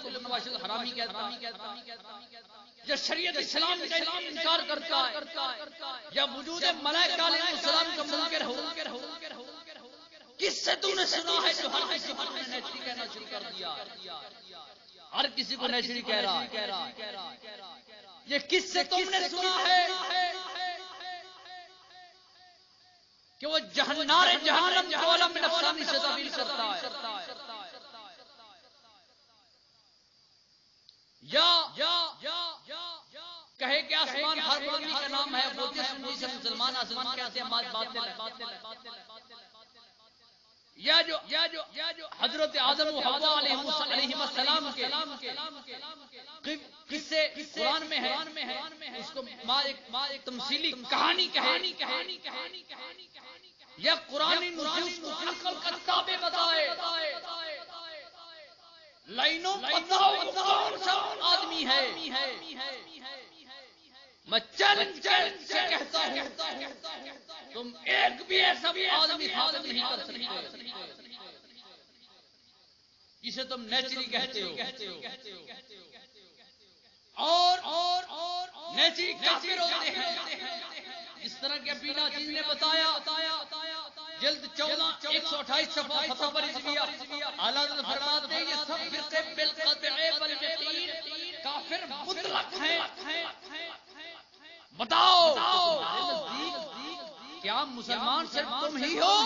کو نقل حرامی کہتا ہے، یا شریعت اسلام کا انکار کرتا ہے، یا وجود ملائکہ علیہ السلام کا منکر ہو. کس سے تو نے سنا ہے جو ہر کسی کو نیچری کہنا شروع کر دیا؟ ہر کسی کو نیچری کہہ رہا ہے. یہ کس سے تم نے سنا ہے کہ وہ جہنم کو عالم نفسانی سے تعبیر کرتا ہے؟ یا کہے کہ آسمان ہر آدمی کا نام ہے، وہ جس سے مسلمان آسمان کہتے ہیں باطل. یا جو حضرت آدم و حوا علیہ السلام کے قصے قرآن میں ہے، اس کو ایک تمثیلی کہانی کہانی، یا قرآنی نصوص کو عقل کا تابع بتائے. لائنوں بتاؤ کون سا آدمی ہے؟ میں چیلنج سے کہتا ہوں تم ایک بھی ایسا آدمی ثابت نہیں کر سکتے جسے تم نیچری کہتے ہو. اور نیچری کافر ہوتے ہیں، جس طرح کہ بینا جن نے بتایا جلد 14 128 صفحہ فتح بری کیا. اعلیٰ حضرت فرماتے ہیں یہ سب فرقے بالقطع واليقین کافر مطلق ہیں. بتاؤ کیا مسلمان صرف تم ہی ہو؟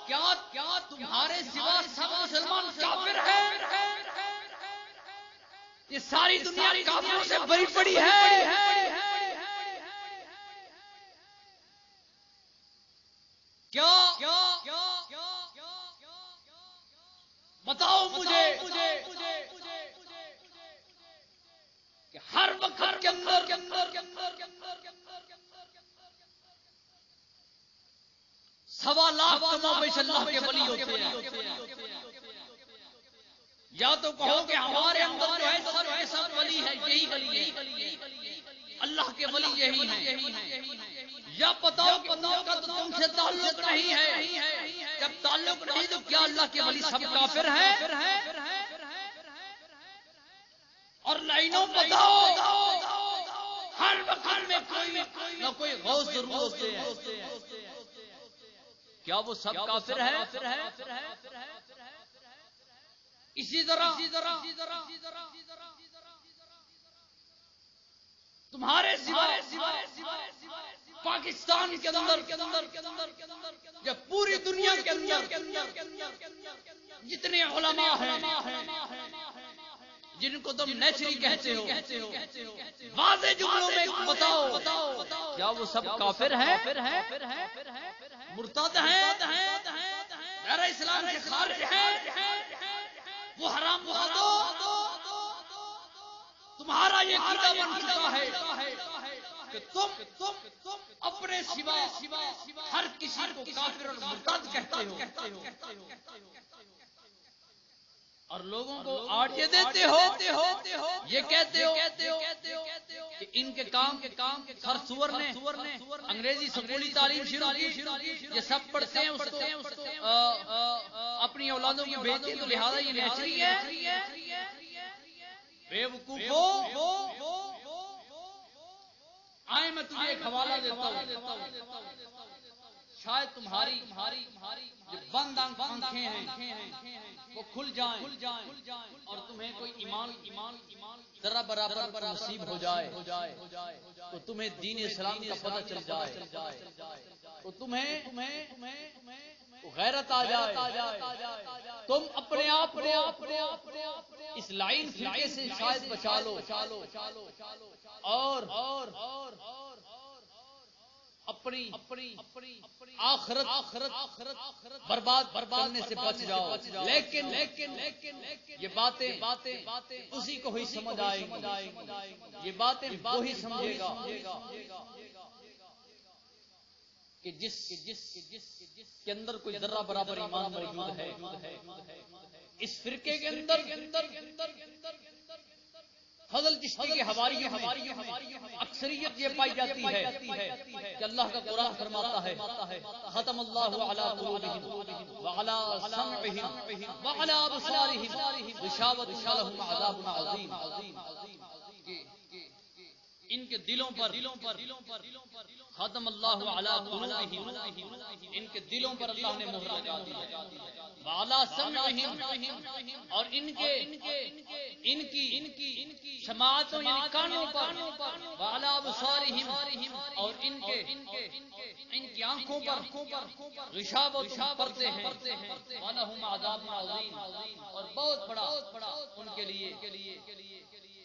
کیا تمہارے سوا سب مسلمان کافر ہیں؟ یہ ساری دنیا کافروں سے بری پڑی ہے. کیا بتاؤ مجھے کہ ہر وقت کے اندر سوا لاکھ کمابیش اللہ کے ولی ہوتے ہیں. یا تو کہو کہ ہمارے اندر جو ہے سب ولی ہے، یہی ولی ہے، اللہ کے ولی یہی ہیں. یا بتاؤ کہ کا تو تم سے تعلق نہیں ہے. جب تعلق نہیں تو کیا اللہ کے ولی سب کافر ہیں؟ اور لائنوں بتاؤ ہر وقت میں کوئی نہ کوئی غوث ضرور ہوتے ہیں. کیا وہ سب کافر ہیں؟ اسی طرح تمہارے سوا پاکستان کے اندر یا پوری دنیا کے اندر جتنے علماء ہیں جن کو تم نیچری کہتے ہو، واضح جملوں میں بتاؤ کیا وہ سب کافر ہیں، مرتد ہیں، غیر اسلام سے خارج ہیں؟ وہ حرام بتا دو. تمہارا یہ عقیدہ بن چکا ہے کہ تم اپنے سوا ہر کسی کو کافر اور مرتد کہتے ہو اور لوگوں کو آڑ یہ دیتے ہو، یہ کہتے ہو کہ ان کے کام ہر سور نے انگریزی سکولی تعلیم شروع کی، یہ سب پڑھتے ہیں اس کو اپنی اولادوں کو بیچتے تو لہذا یہ نیچری ہے. بے وقوفو آئے میں تجھے ایک حوالہ دیتا ہوں. شاید تمہاری جو بند آنکھیں ہیں وہ کھل جائیں اور تمہیں کوئی ایمان ذرا برابر نصیب ہو جائے تو تمہیں دین اسلام کا پتہ چل جائے تو تمہیں غیرت آ جائے. تم اپنے آپ کو اس لائن فرقے سے شاید بچا لو اور اپنی آخرت برباد کرنے سے بچ جاؤ. لیکن یہ باتیں اسی کو ہی سمجھ آئے گی. یہ باتیں وہی سمجھے گا کہ جس کے اندر کوئی ذرہ برابر ایمان موجود ہے. اس فرقے کے اندر فضل چشتی کے حواریوں میں اکثریت یہ پائی جاتی ہے کہ اللہ کا قرآن فرماتا ہے ختم اللہ علی قلوبہم وعلی سمعہم وعلی ابصارہم غشاوۃ ولہم عذاب عظیم. ان کے دلوں پر ختم اللہ علی قلوبہم ان کے دلوں پر اللہ نے مہر لگا دی. وعلی سمعہم اور ان کی سماعتوں یعنی کانوں پر. وعلی ابصارہم اور ان کی آنکھوں پر غشاوۃ پردے ہیں. ولہم عذاب عظیم اور بہت بڑا ان کے لیے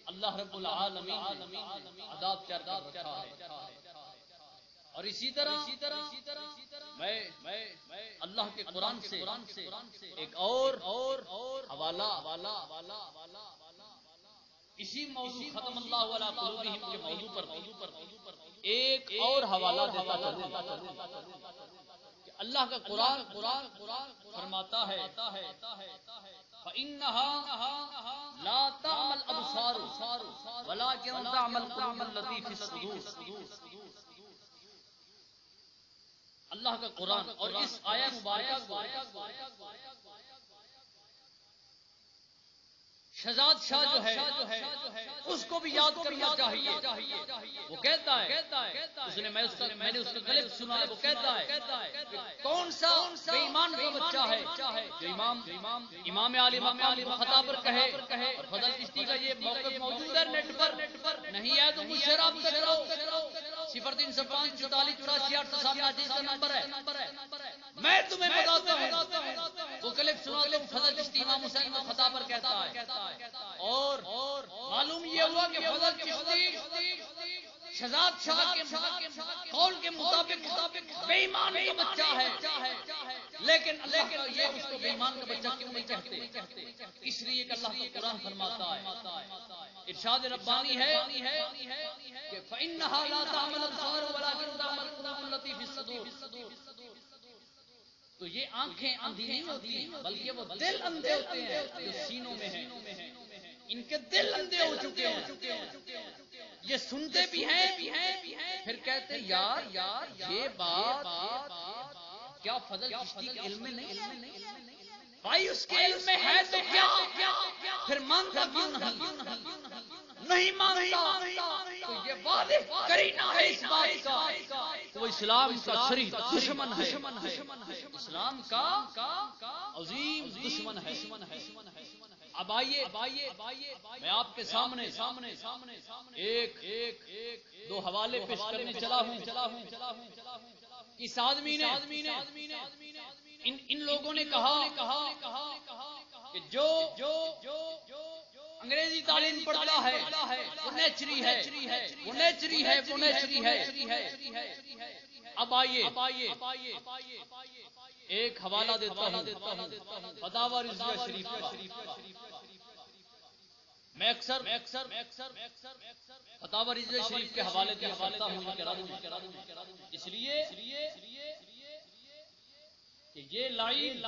اللہ رب العالمین عذاب تیار کر رکھا ہے. اور اسی طرح میں اللہ کے قرآن سے ایک اور حوالہ اسی موضوع ختم اللہ علی قلوبہم کے موضوع پر ایک اور حوالہ دیتا چلوں کہ اللہ کا قرآن فرماتا ہے فَإِنَّهَا لَا تَعْمَى الْأَبْصَارُ وَلَكِنْ تَعْمَى الْقُلُوبُ الَّتِي فِي الصُّدُورِ. اللہ کا قرآن اور اس آیہ مبارکہ کو شہزاد شاہ جو ہے اس کو بھی یاد کرنا چاہیے. وہ کہتا ہے میں نے اس کا غلط سنا ہے. وہ کہتا ہے کون سا بے ایمان کا بچہ ہے جو امام علی مقام خطا پر کہے اور فضل چشتی کا یہ موقف موجود ہے نیٹ پر نہیں ہے تو مجھ سے رابطہ کرو. 0305 44 84 8 کا نمبر ہے. میں تمہیں بتاتا ہوں وہ کلپ سنا تو فضل چشتی امام حسین کو خطا پر کہتا ہے. اور معلوم یہ ہوا کہ فضل چشتی شہزاد شاہ کے قول کے مطابق بے ایمان کا بچہ ہے. لیکن یہ اس کو بے ایمان کا بچہ کیوں نہیں کہتے؟ اس لیے کہ اللہ کا قرآن فرماتا ہے ارشاد ربانی ہے کہ فَإِنَّهَا لَا تَعْمَى الْأَبْصَارُ وَلَكِنْ تَعْمَى الْقُلُوبُ الَّتِي فِي الصُّدُورِ. تو یہ آنکھیں اندھی نہیں ہوتی بلکہ وہ دل اندھے ہوتے ہیں جو سینوں میں ہیں. ان کے دل اندھے ہو چکے ہیں. یہ سنتے بھی ہیں پھر کہتے یار یہ بات کیا فضل چشتی کے علم میں نہیں؟ بھائی اس کے علم میں ہے تو کیا پھر مانتا کیوں نہیں مانتا؟ تو یہ واضح کرینہ ہے اس بات کا وہ اسلام کا صریح دشمن ہے. اسلام کا عظیم دشمن ہے. اب آئیے میں آپ کے سامنے ایک دو حوالے پیش کرنے چلا ہوں. اس آدمی نے ان لوگوں نے کہا کہ جو انگریزی تعلیم پڑھتا ہے وہ نیچری ہے. اب آئیے ایک حوالہ دیتا ہوں فتاوی رضویہ شریف کا. میں اکثر فتاوی رضویہ شریف کے حوالے دیا کرتا ہوں اس لیے کہ یہ لائن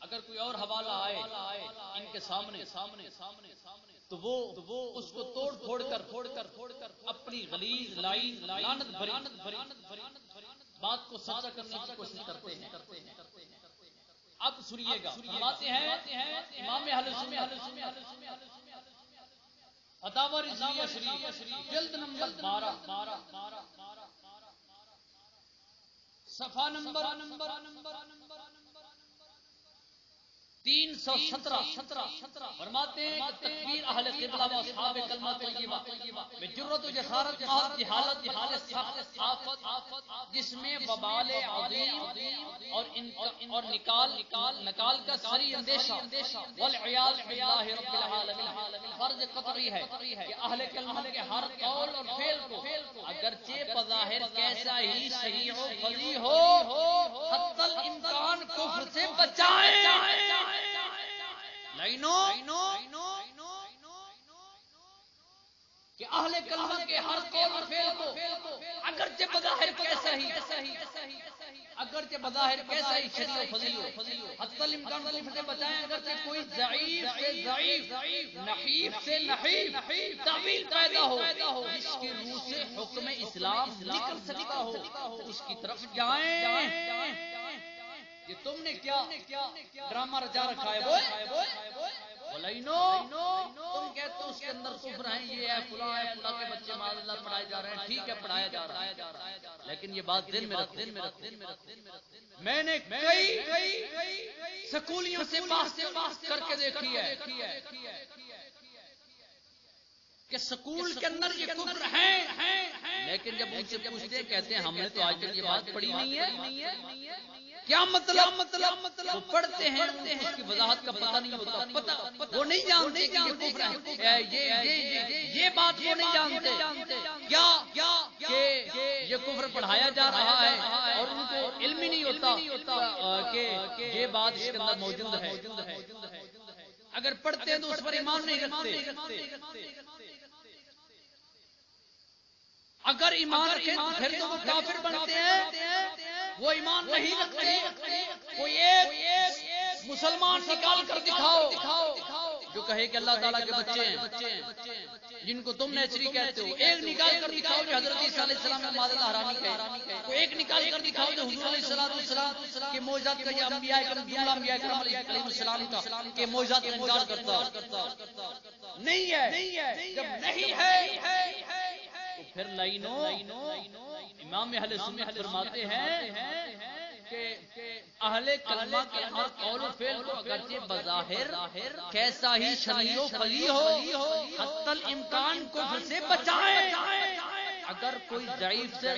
اگر کوئی اور حوالہ آئے ان کے سامنے تو وہ اس کو توڑ پھوڑ کر اپنی غلیظ لائن لعنت بھری بات کو سچا کرنے کی کوشش کرتے ہیں. اب سنیے گا، فرماتے ہیں امام اہل سنت فتاوی رضویہ شریف جلد نمبر 12 صفحہ نمبر 317 فرماتے ہیں کہ تکبیر اہل قبلہ و اصحاب کلمہ طیبہ میں جرت و جسارت اور جہالت آفت جس میں وبال عظیم اور نکال کا سری اندیشہ والعیاذ باللہ رب العالمین فرض قطعی ہے کہ اہل کلمہ کے ہر قول اور فعل کو اگرچہ بظاہر کیسا ہی صحیح و فضیح ہو حتی الامکان کفر سے بچائیں. کہ اہل کلمہ کے ہر قول اور فعل کو اگرچہ بظاہر کیسا ہی شریع و فضیل ہو حتی الامکان کفر سے بچائیں. اگرچہ کوئی ضعیف نحیف سے نحیف تعویل پیدا ہو جس کی روح سے حکم اسلام نکل سکتا ہو اس کی طرف جائیں. یہ تم نے کیا ڈرامہ رچا رکھا ہے تم کہتے ہو اس کے اندر کفر ہیں، یہ ہے فلاں ہے، فلاں کے بچے معاذ اللہ پڑھائے جا رہے ہیں. ٹھیک ہے پڑھایا جا رہا ہے، لیکن یہ بات دل میں رکھ. میں نے کئی سکولیوں سے بحث کر کے دیکھی ہے کہ سکول کے اندر یہ کفر ہیں، لیکن جب ان سے پوچھتے ہیں کہتے ہیں ہم نے تو آج تک یہ بات پڑھی نہیں ہے. کیا مطلب وہ پڑھتے ہیں اس کی وضاحت کا پتہ نہیں ہوتا، وہ نہیں جانتے کہ یہ کفر ہے. یہ بات وہ نہیں جانتے کیا کہ یہ کفر پڑھایا جا رہا ہے اور ان کو علم ہی نہیں ہوتا کہ یہ بات اس کے اندر موجود ہے. اگر پڑھتے ہیں تو اس پر ایمان نہیں رکھتے. اگر ایمان رکھیں پھر تو وہ کافر بنتے ہیں. وہ ایمان نہیں رکھتے. کوئی ایک مسلمان نکال کر دکھاؤ جو کہے کہ اللہ تعالیٰ کے بچے ہیں جن کو تم نیچری کہتے ہو. ایک نکال کر دکھاؤ جو حضرت عیسیٰ علیہ السلام نے معاذ اللہ حرامی کہے. تو ایک نکال کر دکھاؤ جو حضور علیہ السلام کے معجزات کا یا انبیاء کرام علیہ السلام کے معجزات کا انکار کرتا نہیں ہے. جب نہیں ہے تو پھر امام اہل سنت فرماتے ہیں کہ اہل کلمہ کے ہر قول و فعل کو اگرچہ بظاہر کیسا ہی شرعی و فضیح ہو حتی الامکان کفر سے بچائیں. اگر کوئی ضعیف سے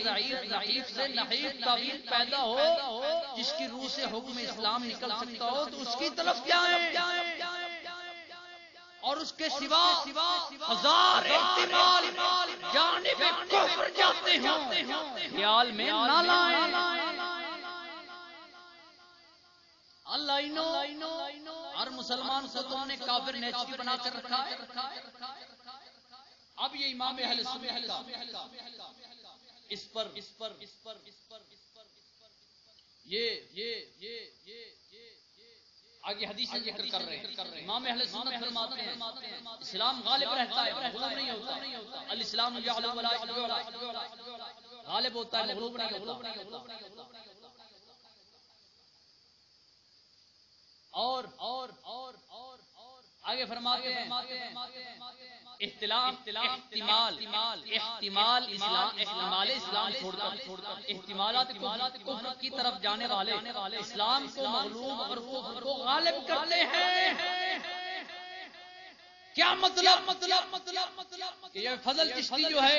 نحیف تعویل پیدا ہو جس کی روح سے حکم اسلام نکل سکتا ہو تو اس کی طرف جائیں اور اس کے سوا ہزار احتمال جانب کفر جاتے ہیں خیال میں نہ لائیں. اللہ ہر مسلمان کو تم نے کافر نیچری بنا کر رکھا ہے. اب یہ امام اہل سنت اس پر یہ آگے حدیث ذکر کر رہے ہیں. امام اہل سنت فرماتے ہیں اسلام غالب رہتا ہے، مغلوب نہیں ہوتا. الاسلام یغلب ولا یغلب، غالب ہوتا ہے مغلوب نہیں ہوتا. اور آگے فرماتے ہیں احتمال اسلام چھوڑ کر احتمالات کفر کی طرف جانے والے اسلام کو مغلوب اور کفر کو غالب کرتے ہیں. کیا مطلب کہ یہ فضل چشتی جو ہے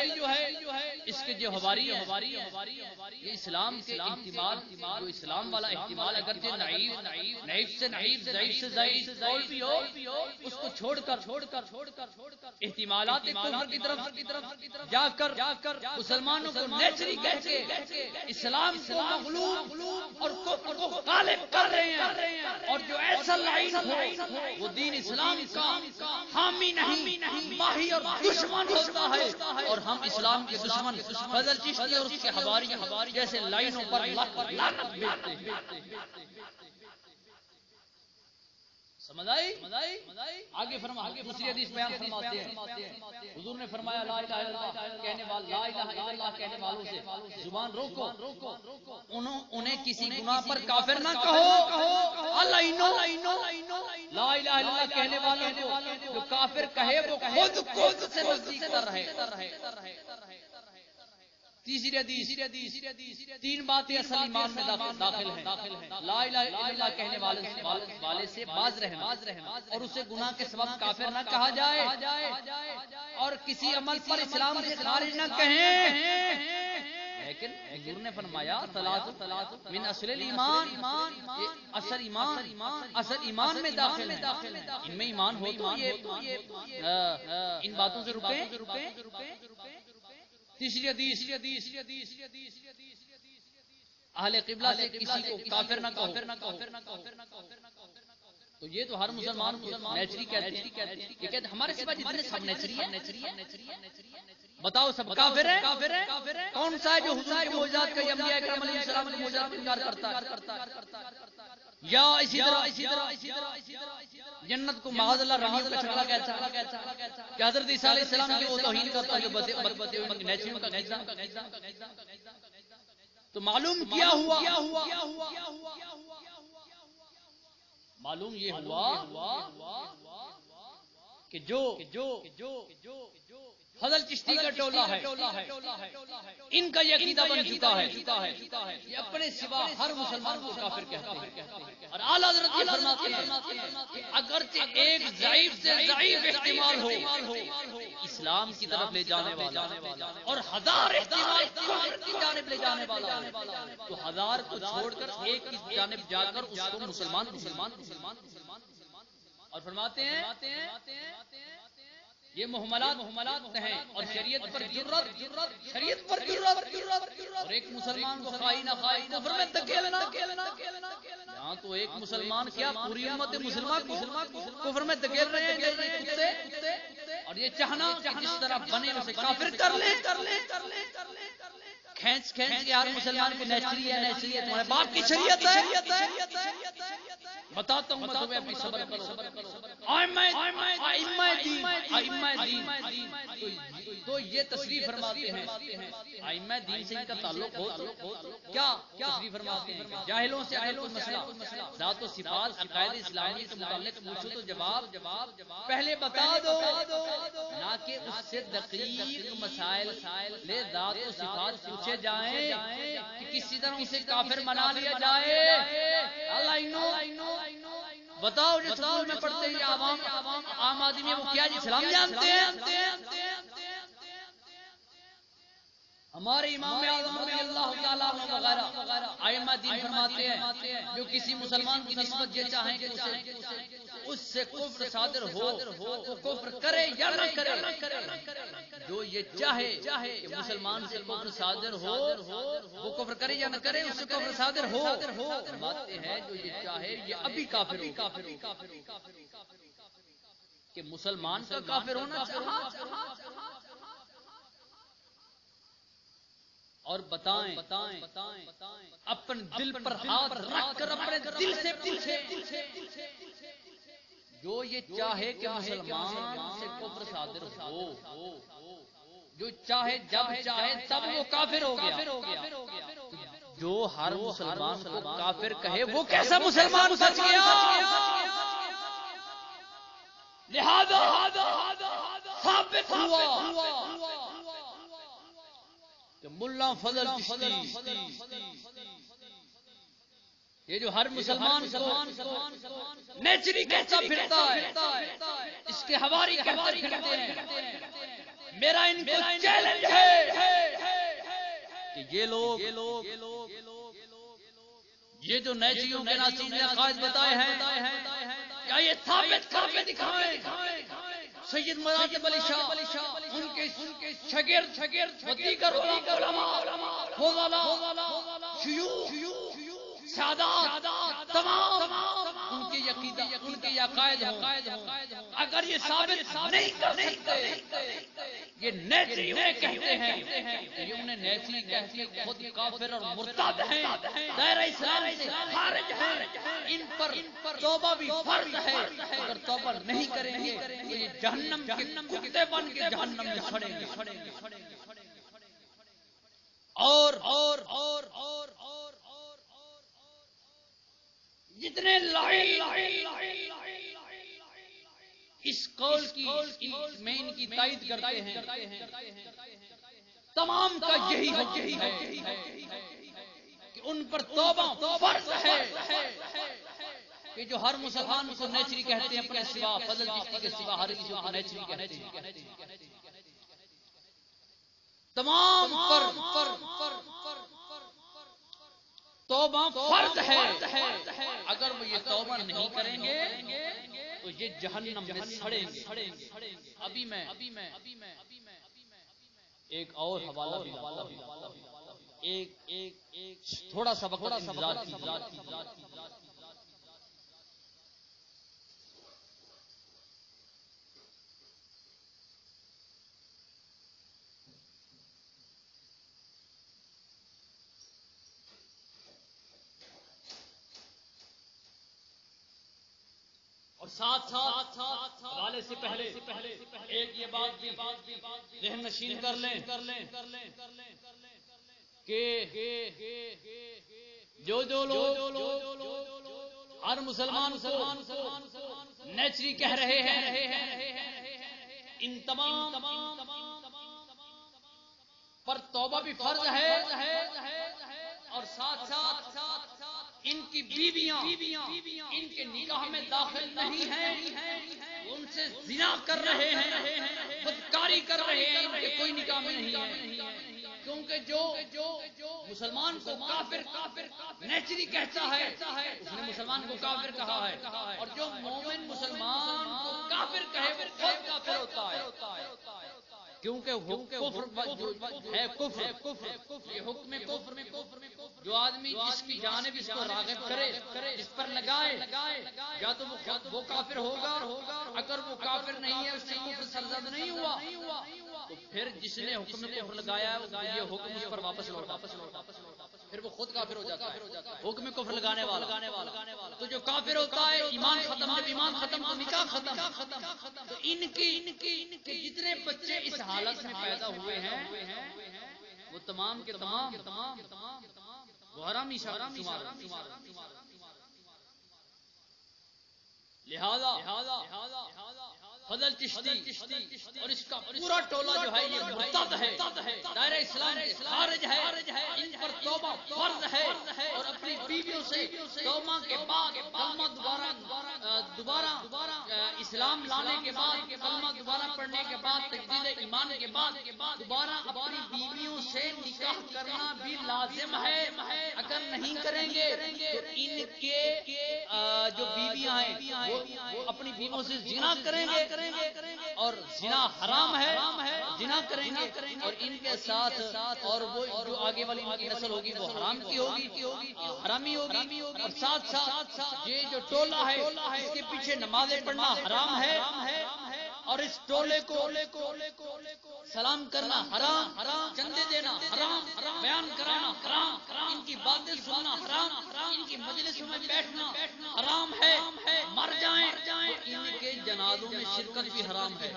اس کے جو حواری یہ اسلام کے احتمال جو اسلام والا احتمال اگرچہ نحیف سے نحیف ضعیف سے ضعیف قول بھی ہو اس کو چھوڑ کر احتمالات کفر کی طرف جا کر مسلمانوں کو نیچری کہہ کے اسلام کو مغلوب اور کفر کو غالب کر رہے ہیں. اور جو ایسا لائن ہو وہ دین اسلام کا حامی نہیں ماہی اور دشمن ہوتا ہے. اور ہم اسلام کے دشمن فضل چشتی اور اس کے حواری جیسے لائنوں پر لعنت بھیجتے ہیں. سمجھ آئی؟ آگے دوسری حدیث بیان فرماتے ہیں حضور نے فرمایا لا الہ الا اللہ کہنے والے لا الہ الا اللہ کہنے والوں سے زبان روکو، انہیں کسی گناہ پر کافر نہ کہو، لا الہ الا اللہ کہنے والوں کو جو کافر کہے وہ خود سے نزدیک تر رہے۔ تیسری حدیث، تین باتیں اصل ایمان میں داخل ہیں، لا الہ الا اللہ کہنے والے سے باز رہنا اور اسے گناہ کے سبب کافر نہ کہا جائے اور کسی عمل پر اسلام سے خارج نہ کہیں۔ لیکن حضور نے فرمایا ثلاث من اصل ایمان، اصل ایمان میں داخل ہے، ان میں ایمان ہو تو یہ ان باتوں سے رکیں۔ تیسری حدیث، اہل قبلہ سے کسی کو کافر نہ کہو۔ تو یہ تو ہر مسلمان کو نیچری کہتے ہیں، یہ کہتے ہمارے سوا جتنے سب نیچری ہیں۔ بتاؤ سب کافر ہیں؟ کون سا ہے جو حضور کے معجزات کا انبیاء کرام علیہ السلام کے معجزات کا انکار کرتا ہے؟ یا اسی طرح جنت کو معاذ اللہ رمیوں کا چھکڑا کہتا ہے کہ حضرت عیسیٰ علیہ السلام کی وہ توہین کرتا ہے جو بتے ہوئے نیچریوں کا غذا۔ تو معلوم کیا ہوا، معلوم یہ ہوا کہ جو فضل چشتی کا ٹولہ ہے ان کا یہ عقیدہ بن چکا ہے یہ اپنے سوا ہر مسلمان کو کافر کہتے ہیں۔ اور اعلیٰ حضرت یہ فرماتے ہیں کہ اگرچہ ایک ضعیف سے ضعیف احتمال ہو اسلام کی طرف لے جانے والا اور ہزار احتمال کفر کی جانب لے جانے والا تو ہزار کو چھوڑ کر ایک کی جانب جا کر اس کو مسلمان اور فرماتے ہیں یہ محملات ہیں اور شریعت پر جرت اور ایک مسلمان کو خائی نہ خائی کفر میں دھکیلنا۔ یہاں تو ایک مسلمان کیا پوری امت مسلمان کفر میں دھکیل رہے ہیں کتے، اور یہ چاہنا کہ جس طرح بنے اسے کافر کر لیں، کھینچ کے ہر مسلمان کو نیچری ہے تمہارے باپ کی شریعت ہے۔ بتاتا ہوں میں تمہیں اپنی صبر کرو۔ تو یہ تصریح فرماتے ہیں ائمہ دین سے ان کا تعلق ہو کیا تصریح فرماتے ہیں کہ جاہلوں سے اگر کوئی مسئلہ ذات و صفات عقائد اسلامی سے متعلق پوچھو تو جواب پہلے بتا دو، نہ کہ اس سے دقیق مسائل لے ذات و صفات پوچھے جائیں کہ کسی طرح اسے کافر بنا لیا جائے۔ اللہ بتاؤ جو سکول میں پڑھتے ہیں عام آدمی وہ کیا اسلام جانتے ہیں؟ ہمارے امام اعظم رضی اللہ تعالیٰ عنہ وغیرہ ائمہ دین فرماتے ہیں جو کسی مسلمان کی نسبت یہ چاہیں کہ اس سے کفر صادر ہو وہ کفر کرے یا نہ کرے، جو یہ چاہے کہ مسلمان سے کفر صادر ہو وہ کفر کرے یا نہ کرے، اس سے کفر صادر ہو۔ فرماتے ہیں جو یہ چاہے یہ ابھی کافر ہو کہ مسلمان کا کافر ہونا چاہا اور بتائیں اپنے دل پر ہاتھ رکھ کر اپنے دل سے پوچھے جو یہ چاہے کہ مسلمان سے کفر صادر ہو، جو چاہے جب چاہے تب وہ کافر ہو گیا، جو ہر مسلمان کو کافر کہے وہ کیسا مسلمان سچ گیا؟ لہذا ثابت ہوا کہ ملا فضل چشتی یہ جو ہر مسلمان نیچری کہتا پھرتا ہے اس کے حواری کہتے پھرتے ہیں، میرا ان کو چیلنج ہے کہ یہ لوگ یہ جو نیچریوں کے ناصرین نے عقائد بتائے ہیں کیا یہ ثابت کر کے دکھائیں سید مراتب علی شاہ ان کے شاگرد دیگر علماء شیوخ سادات تمام ان کے عقائد ہوں اگر یہ ثابت نہیں کر سکتے یہ نیچری انہیں کہتے ہیں، یہ انہیں نیچری کہتے ہیں، خود کافر اور مرتد ہیں، دائرہ اسلام سے خارج ہیں، ان پر توبہ بھی فرض ہے، اگر توبہ نہیں کریں گے تو یہ جہنم کے کتے بن کے جہنم میں سڑیں گے۔ اور جتنے لائن اس قول کی میں ان کی تائید کرتے ہیں، تمام کا یہی ہے کہ ان پر توبہ فرض ہے، کہ جو ہر مسلمان کو نیچری کہتے ہیں اپنے سوا، فضل چشتی کے سوا ہر کسی کو نیچری کہتے ہیں، تمام پر توبہ فرض ہے، اگر وہ یہ توبہ نہیں کریں گے تو یہ جہنم میں سڑیں گے۔ ابھی میں ایک اور حوالہ بھی ایک تھوڑا سا وقت انتظار کیجیے۔ اور ساتھ حوالے سے پہلے ایک یہ بات بھی ذہن نشین کر لیں کہ جو لوگ ہر مسلمان کو نیچری کہہ رہے ہیں، ان تمام پر توبہ بھی فرض ہے، اور ساتھ ان کی بیویاں ان کے نکاح میں داخل نہیں ہیں، ان سے زنا کر رہے ہیں، بدکاری کر رہے ہیں، ان کے کوئی نکاح میں نہیں ہے، کیونکہ جو مسلمان کو کافر نیچری کہتا ہے اس نے مسلمان کو کافر کہا ہے، اور جو مومن مسلمان کو کافر کہے وہ خود کافر ہوتا ہے، کیونکہ کفر یہ حکم کفر، جو آدمی جس کی جانب اس کو راغب کرے، اس پر لگائے، یا تو وہ کافر ہوگا، اگر وہ کافر نہیں ہے اس سے کفر سرزد نہیں ہوا تو پھر جس نے حکم کفر لگایا ہے یہ حکم اس پر واپس لوٹا، پھر وہ خود کافر ہو جاتا ہے، حکم کفر لگانے والا۔ تو جو کافر ہوتا ہے ایمان ختم، جب ایمان ختم تو نکاح ختم، تو ان کے جتنے بچے اس حالت میں پیدا ہوئے ہیں وہ تمام کے تمام وہ حرامی شمار۔ لہذا فضل چشتی اور اس کا پورا ٹولہ جو ہے یہ مرتد ہے، دائرہ اسلام سے خارج ہے، ان پر توبہ فرض ہے، اور اپنی بیویوں سے توبہ کے بعد کلمہ دوبارہ اسلام لانے کے بعد، کلمہ دوبارہ پڑھنے کے بعد، تجدید ایمان کے بعد دوبارہ اپنی بیویوں سے نکاح کرنا بھی لازم ہے۔ اگر نہیں کریں گے تو ان کے جو بیویاں ہیں وہ اپنی بیویوں سے زنا کریں گے، اور زنا حرام ہے، زنا کریں گے، اور ان کے ساتھ اور وہ جو آگے والی ان کی نسل ہوگی وہ حرام کی ہوگی، حرامی ہوگی، اور ساتھ یہ جو ٹولہ ہے اس کے پیچھے نمازیں پڑھنا حرام ہے، اور اس ٹولے کو سلام کرنا حرام، چندے دینا حرام، بیان کرانا حرام، ان کی باتیں سننا حرام، ان کی مجلسوں میں بیٹھنا حرام ہے، مر جائیں ان کے جنازوں میں شرکت بھی حرام ہے،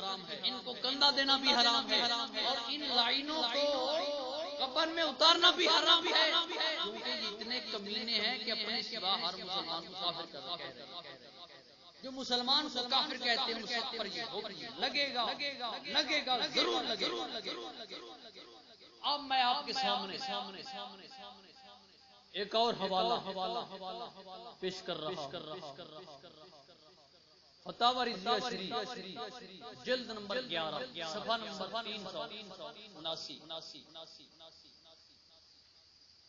ان کو کندھا دینا بھی حرام ہے، اور ان لائنوں کو قبر میں اتارنا بھی حرام ہے، کیونکہ یہ اتنے کمینے ہیں کہ اپنے سوا ہر مسلمان کو کافر کہتے ہیں۔ جو مسلمان کو کافر کہتے ہیں اس پر یہ حکم لگے گا، ضرور لگے گا۔ اب میں آپ کے سامنے ایک اور حوالہ پیش کر رہا فتاوی رضویہ شریف جلد نمبر 11 صفحہ نمبر 379۔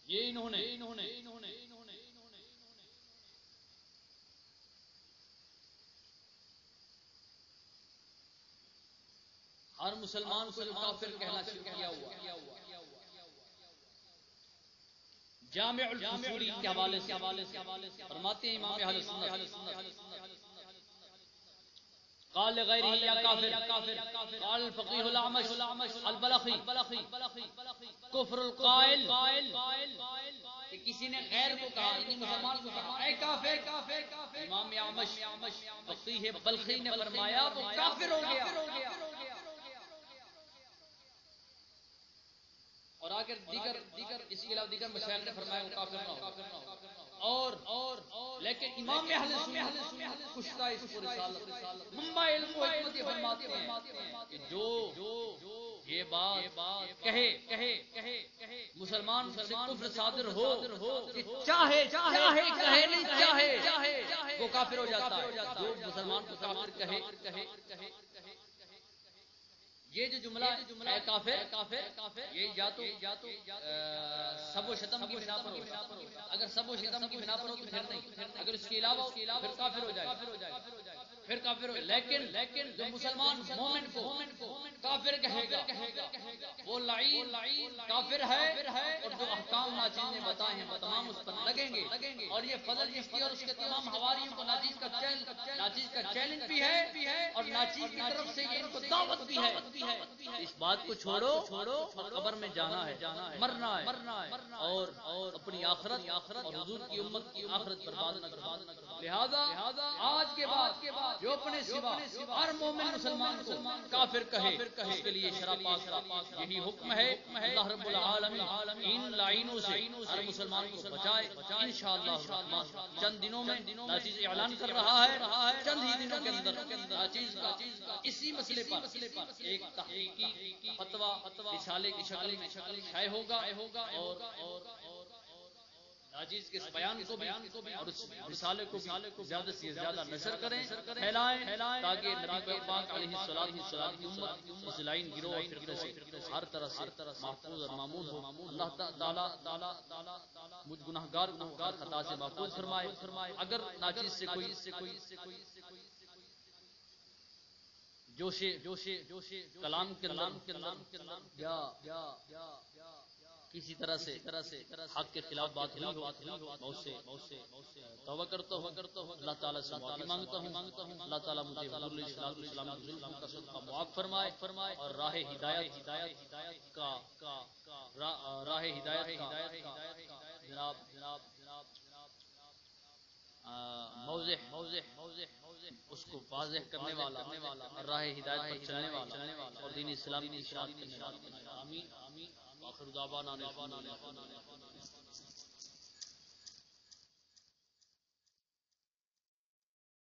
یہ انہوں نے ہر مسلمان کو کافر کہنا شروع کیا ہوا، جامع الفصول کے حوالے سے فرماتے ہیں امام اہل سنت قال لغيره يا كافر قال الفقيه الأعمش البلخي كفر القائل کہ کسی نے غیر کو کہا یعنی مسلمان کو کہا اے کافر، امام اعمش فقیہ بلخی نے فرمایا وہ کافر ہو گیا. اور آخر دیگر اس کے علاوہ دیگر مشائخ نے فرمایا وہ کافر نہ ہو. اور لیکن امام اہل سنت کشتہ اس کو رسالت منبع علم و حکمت یہ فرماتے ہیں کہ جو یہ بات کہے مسلمان سے کفر صادر ہو کہ چاہے نہیں چاہے وہ کافر ہو جاتا ہے. جو مسلمان کو کافر کہے یہ جو جملہ ہے کافر یہ یا تو سب و شتم کی بنا پر ہو. اگر سب و شتم کی بنا پر ہو تو پھر نہیں، اگر اس کے علاوہ پھر کافر ہو جائے پھر کافر ہو. لیکن جو مسلمان مومن کو کافر کہے گا وہ لعین کافر ہے، اور جو احکام ناچیز نے بتائے ہیں وہ تمام اس پر لگیں گے. اور یہ فضل چشتی اور اس کے تمام حواریوں کو ناچیز کا چیلنج بھی ہے اور ناچیز کی طرف سے یہ ان کو دعوت بھی ہے. اس بات کو چھوڑو قبر میں جانا ہے، مرنا ہے اور اپنی آخرت اور حضور کی امت کی آخرت برباد نہ کرو. لہذا آج کے بعد جو اپنے سوا ہر مومن مسلمان کو کافر کہے اس کے لیے شرع پاک کا یہی حکم ہے. اللہ رب العالمین ان لعینوں سے ہر مسلمان کو بچائے انشاءاللہ الرحمن. چند دنوں میں ناچیز اعلان کر رہا ہے، چند ہی دنوں کے اندر ناچیز کا اسی مسئلے پر ایک تحقیقی فتویٰ رسالے کی شکل میں شائع ہوگا اور ناچیز کے اس بیان کو بھی اور اس رسالے کو زیادہ سے زیادہ نشر کریں، پھیلائیں تاکہ نبی پاک علیہ الصلوۃ کی امت اس لائن گروہ اور فرقے سے ہر طرح سے محفوظ اور مامون ہو. اللہ تعالی مجھ گناہگار کو ہر خطا سے محفوظ فرمائے. اگر ناچیز سے کوئی جوش کلام کے اندر یا کسی طرح سے حق کے خلاف بات ہوئی ہو بہت سے توبہ کرتا ہوں، اللہ تعالیٰ سے معافی مانگتا ہوں. اللہ تعالیٰ مجھے حضور علیہ الصلوۃ والسلام کی ظلم کا صدقہ معاف فرمائے اور راہ ہدایت کا جناب موضح اس کو واضح کرنے والا اور راہ ہدایت پر چلنے والا اور دین اسلام کی اشاعت کرنے والا. آمین. آخر دعوانا